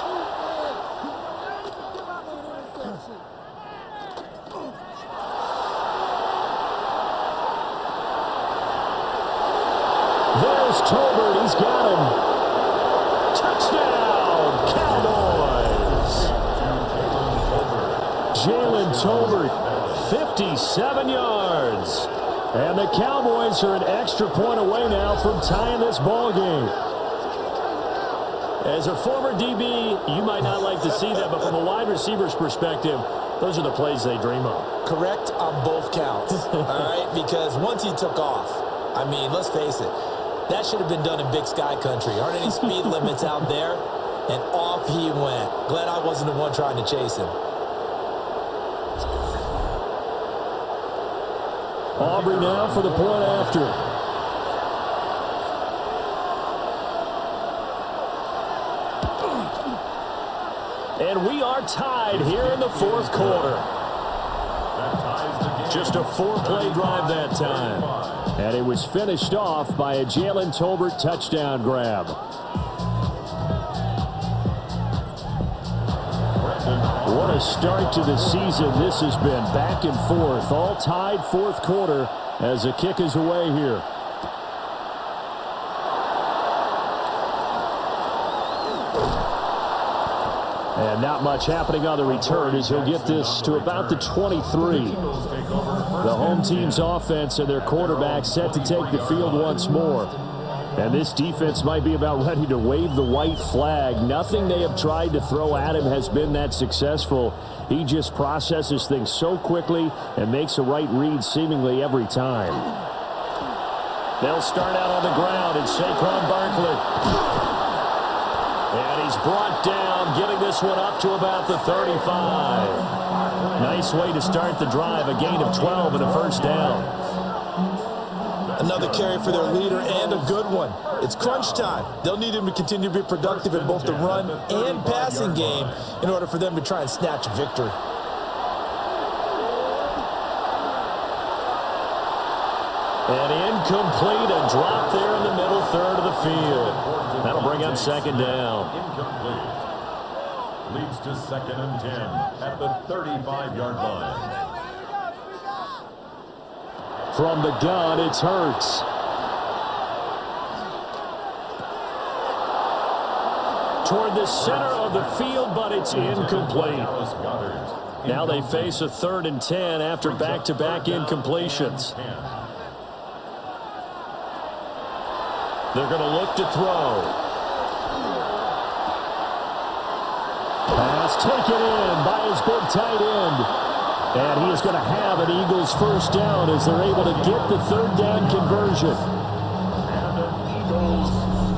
There's Tolbert. He's got him. Touchdown, Cowboys. Jalen Tolbert, 57 yards. And the Cowboys are an extra point away now from tying this ball game. As a former DB, you might not like to see that, but from a wide receiver's perspective, those are the plays they dream of. Correct on both counts, all right? Because once he took off, I mean, let's face it, that should have been done in Big Sky country. Aren't any speed limits out there? And off he went. Glad I wasn't the one trying to chase him. Aubrey now for the point after. And we are tied here in the fourth quarter. Just a 4-play drive that time. And it was finished off by a Jalen Tolbert touchdown grab. What a start to the season this has been. Back and forth, all tied fourth quarter as the kick is away here. And not much happening on the return as he'll get this to about the 23. The home team's offense and their quarterback set to take the field once more. And this defense might be about ready to wave the white flag. Nothing they have tried to throw at him has been that successful. He just processes things so quickly and makes a right read seemingly every time. They'll start out on the ground, and Saquon Barkley. And he's brought down, getting this one up to about the 35. Nice way to start the drive, a gain of 12 and a first down. Another carry for their leader and a good one. It's crunch time. They'll need him to continue to be productive in both the run and passing game in order for them to try and snatch a victory. And incomplete, a drop there in the middle third of the field. That'll bring up second down. Incomplete. Leads to 2nd and 10 at the 35-yard line. From the gun, it's Hurts. Toward the center of the field, but it's incomplete. Now they face a 3rd and 10 after back-to-back incompletions. They're going to look to throw. Pass taken in by his big tight end. And he is going to have an Eagles first down as they're able to get the 3rd down conversion. And an Eagles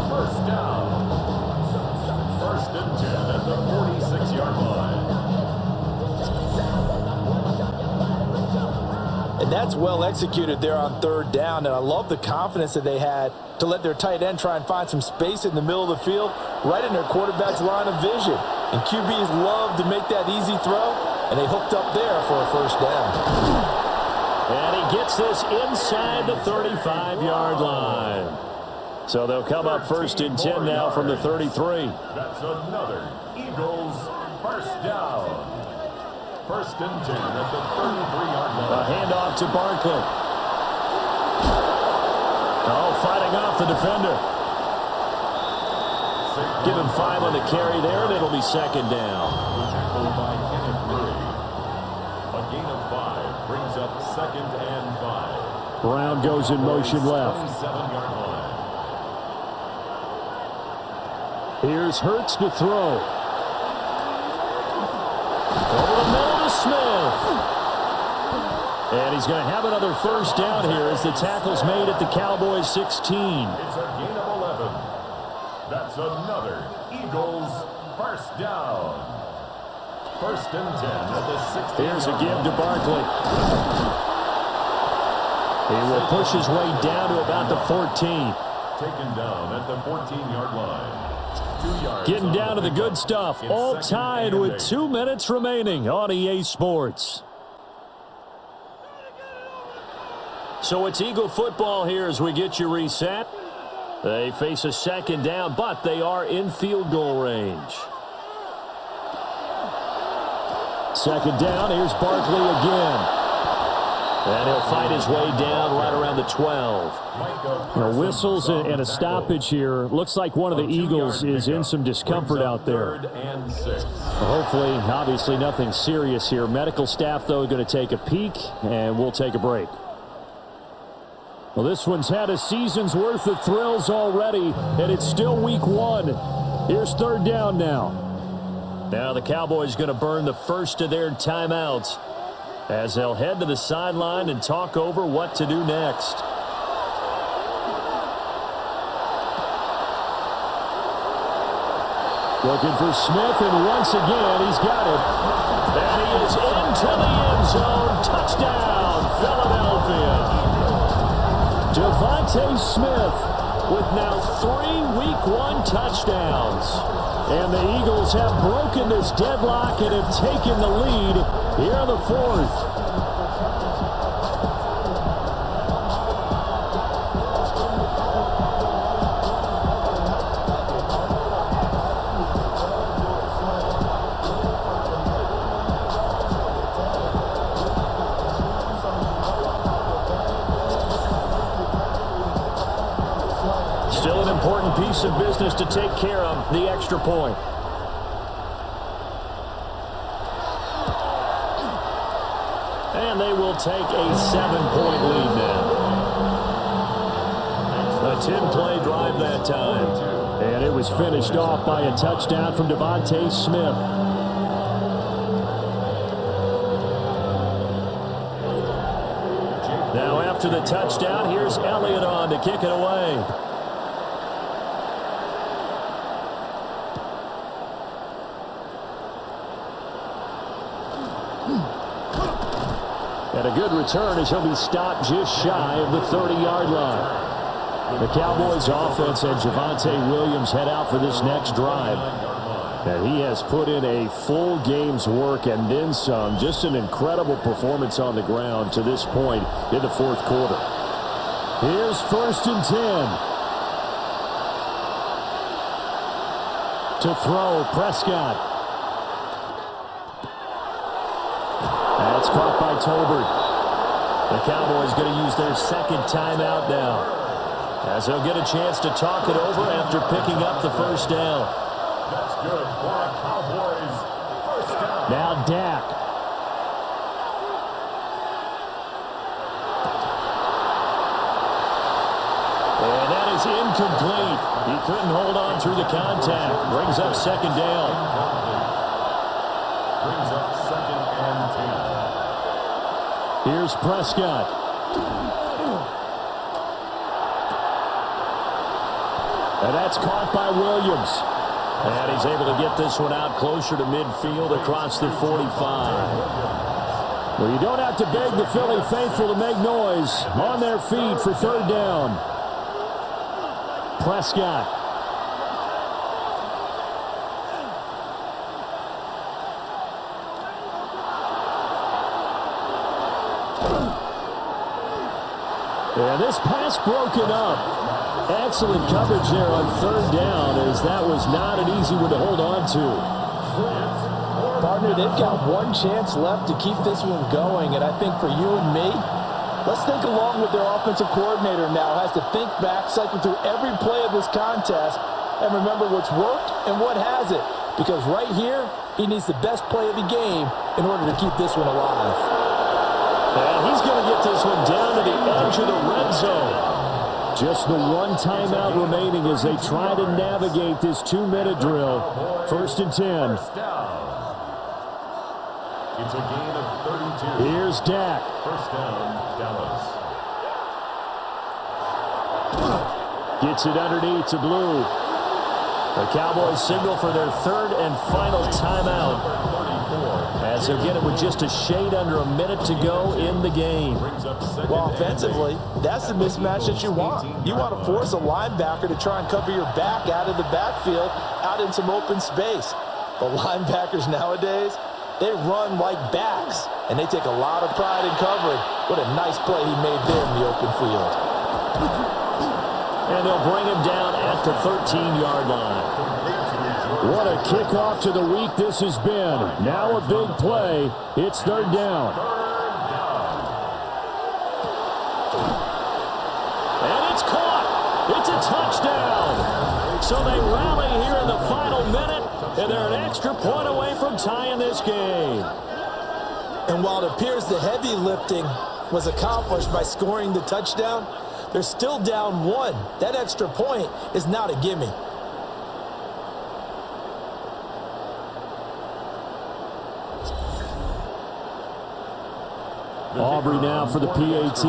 first down. 1st and 10 at the 46-yard line. And that's well executed there on 3rd down. And I love the confidence that they had to let their tight end try and find some space in the middle of the field, right in their quarterback's line of vision. And QBs love to make that easy throw. And they hooked up there for a first down. And he gets this inside the 35-yard line. So they'll come up 1st and 10 now from the 33. That's another Eagles first down. 1st and 10 at the 33-yard line. A handoff to Barkley. Oh, fighting off the defender. Give him 5 on the carry there, and it'll be 2nd down. A gain of 5 brings up 2nd and 5. Brown goes in motion left. 27-yard line. Here's Hurts to throw. Over the middle to Smith. And he's going to have another first down here as the tackle's made at the Cowboys 16. It's a gain of 11. That's another Eagles first down. 1st and 10 at the 16. Here's a give to Barkley. He will push his way down to about the 14. Taken down at the 14-yard line. Getting down to the good stuff. All tied with 2 minutes remaining on EA Sports. So it's Eagle football here as we get you reset. They face a second down, but they are in field goal range. Second down, here's Barkley again. And he'll fight his way down right around the 12. Whistles and a stoppage here. Looks like one of the Eagles is in some discomfort out there. Hopefully, obviously nothing serious here. Medical staff, though, going to take a peek, and we'll take a break. Well, this one's had a season's worth of thrills already, and it's still week 1. Here's third down now. Now the Cowboys going to burn the first of their timeouts as they'll head to the sideline and talk over what to do next. Looking for Smith, and once again, he's got it. And he is into the end zone. Touchdown, Philadelphia. Devontae Smith with now 3 Week 1 touchdowns. And the Eagles have broken this deadlock and have taken the lead here in the 4th. Still an important piece of business to take care of, the extra point. And they will take a 7-point lead now. A 10-play drive that time. And it was finished off by a touchdown from Devontae Smith. Now after the touchdown, here's Elliott on to kick it away. And a good return as he'll be stopped just shy of the 30-yard line. The Cowboys offense and Javonte Williams head out for this next drive. And he has put in a full game's work and then some. Just an incredible performance on the ground to this point in the 4th quarter. Here's 1st and 10. To throw, Prescott. That's caught by Tolbert. The Cowboys going to use their second timeout now, as they'll get a chance to talk it over after picking up the first down. That's good for the Cowboys. First down. Now Dak. And that is incomplete. He couldn't hold on through the contact. Brings up second down. Brings up 2nd and 10. Here's Prescott. And that's caught by Williams. And he's able to get this one out closer to midfield across the 45. Well, you don't have to beg the Philly faithful to make noise. On their feet for third down. Prescott. And this pass broken up. Excellent coverage there on third down, as that was not an easy one to hold on to. Partner, they've got one chance left to keep this one going, and I think for you and me, let's think along with their offensive coordinator now. Has to think back, cycle through every play of this contest, and remember what's worked and what hasn't. Because right here, he needs the best play of the game in order to keep this one alive. And he's going to get this one down to the edge of the red zone. Just the one timeout remaining as they try to navigate this 2-minute drill. 1st and 10. First down. It's a gain of 32. Here's Dak. First down, Dallas. Gets it underneath to Blue. The Cowboys signal for their 3rd and final timeout. As they'll get it with just a shade under a minute to go in the game. Well, offensively, that's the mismatch that you want. You want to force a linebacker to try and cover your back out of the backfield, out in some open space. But linebackers nowadays, they run like backs, and they take a lot of pride in covering. What a nice play he made there in the open field. And they'll bring him down at the 13-yard line. What a kickoff to the week this has been. Now a big play. It's third down. And it's caught. It's a touchdown. So they rally here in the final minute, and they're an extra point away from tying this game. And while it appears the heavy lifting was accomplished by scoring the touchdown, they're still down one. That extra point is not a gimme. Aubrey now for the PAT.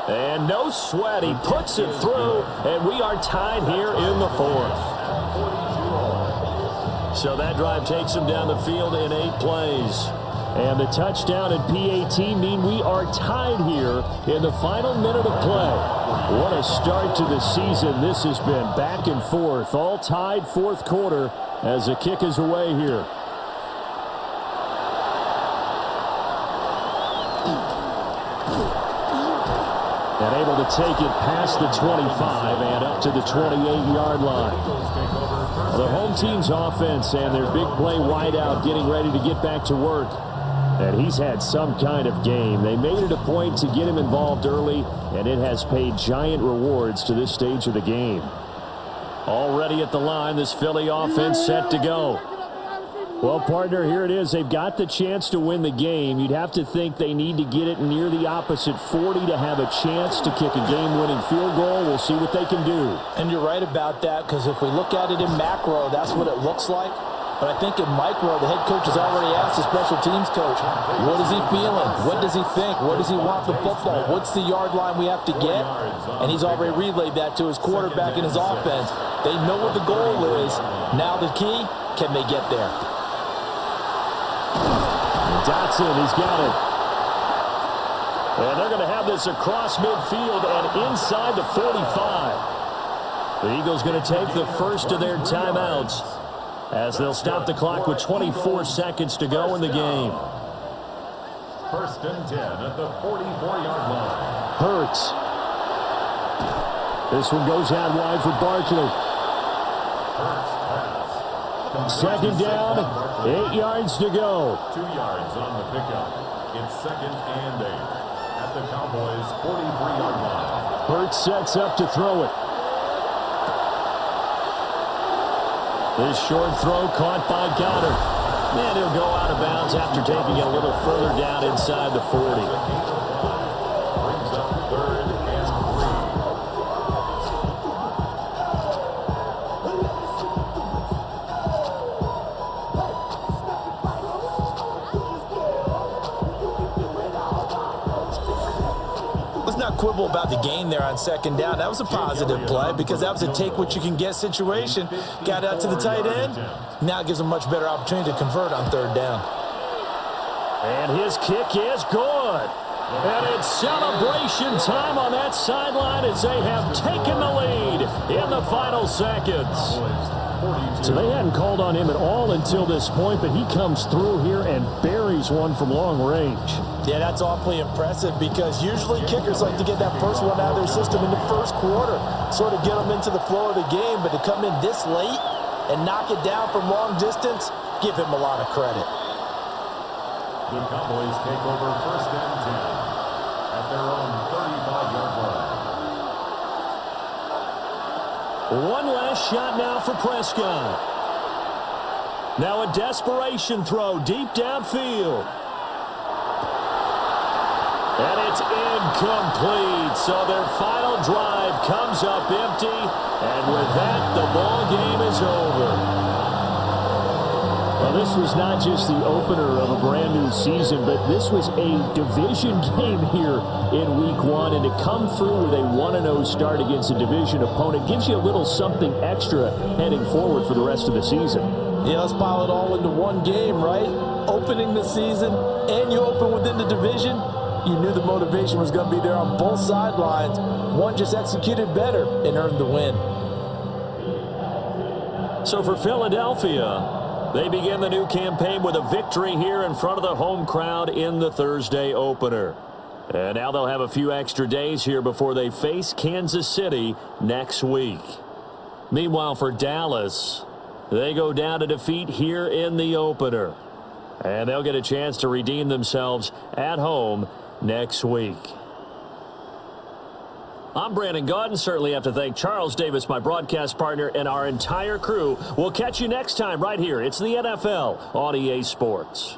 And no sweat. He puts it through, and we are tied here in the fourth. So that drive takes him down the field in 8 plays. And the touchdown and PAT mean we are tied here in the final minute of play. What a start to the season this has been. Back and forth, all tied fourth quarter as the kick is away here. And able to take it past the 25 and up to the 28-yard line. The home team's offense and their big play wideout getting ready to get back to work. And he's had some kind of game. They made it a point to get him involved early, and it has paid giant rewards to this stage of the game. Already at the line, this Philly offense set to go. Well, partner, here it is. They've got the chance to win the game. You'd have to think they need to get it near the opposite 40 to have a chance to kick a game-winning field goal. We'll see what they can do. And you're right about that, because if we look at it in macro, that's what it looks like. But I think in micro, the head coach has already asked the special teams coach, what is he feeling? What does he think? What does he want the football? What's the yard line we have to get? And he's already relayed that to his quarterback and his offense. They know what the goal is. Now the key, can they get there? Dotson, he's got it. And they're going to have this across midfield and inside the 45. The Eagles going to take the first of their timeouts as they'll stop the clock with 24 seconds to go in the game. First and 10 at the 44-yard line. Hurts. This one goes out wide for Barkley. Second down, 8 yards to go. 2 yards on the pickup. It's second and 8 at the Cowboys' 43-yard line. Hurts sets up to throw it. This short throw caught by Goddard. And he'll go out of bounds after taking it a little further down inside the 40. Brings up third and 3. Let's not quibble about the gain there on second down. That was a positive play because that was a take-what-you-can-get situation. Got out to the tight end. Now it gives them a much better opportunity to convert on third down. And his kick is good. And it's celebration time on that sideline as they have taken the lead in the final seconds. So they hadn't called on him at all until this point, but he comes through here and buries one from long range. Yeah, that's awfully impressive because usually kickers like to get that first one out of their system in the first quarter, sort of get them into the flow of the game, but to come in this late and knock it down from long distance, give him a lot of credit. The Cowboys take over first and 10 at their own 35-yard line. One last shot now for Prescott. Now a desperation throw deep downfield. And it's incomplete. So their final drive comes up empty. And with that, the ball game is over. A Well, this was not just the opener of a brand new season, but this was a division game here in week 1. And to come through with a 1-0 start against a division opponent gives you a little something extra heading forward for the rest of the season. Yeah, let's pile it all into one game, right? Opening the season, and you open within the division. You knew the motivation was going to be there on both sidelines. One just executed better and earned the win. So for Philadelphia, they begin the new campaign with a victory here in front of the home crowd in the Thursday opener. And now they'll have a few extra days here before they face Kansas City next week. Meanwhile, for Dallas, they go down to defeat here in the opener. And they'll get a chance to redeem themselves at home next week. I'm Brandon Gaudin. Certainly have to thank Charles Davis, my broadcast partner, and our entire crew. We'll catch you next time right here. It's the NFL on EA Sports.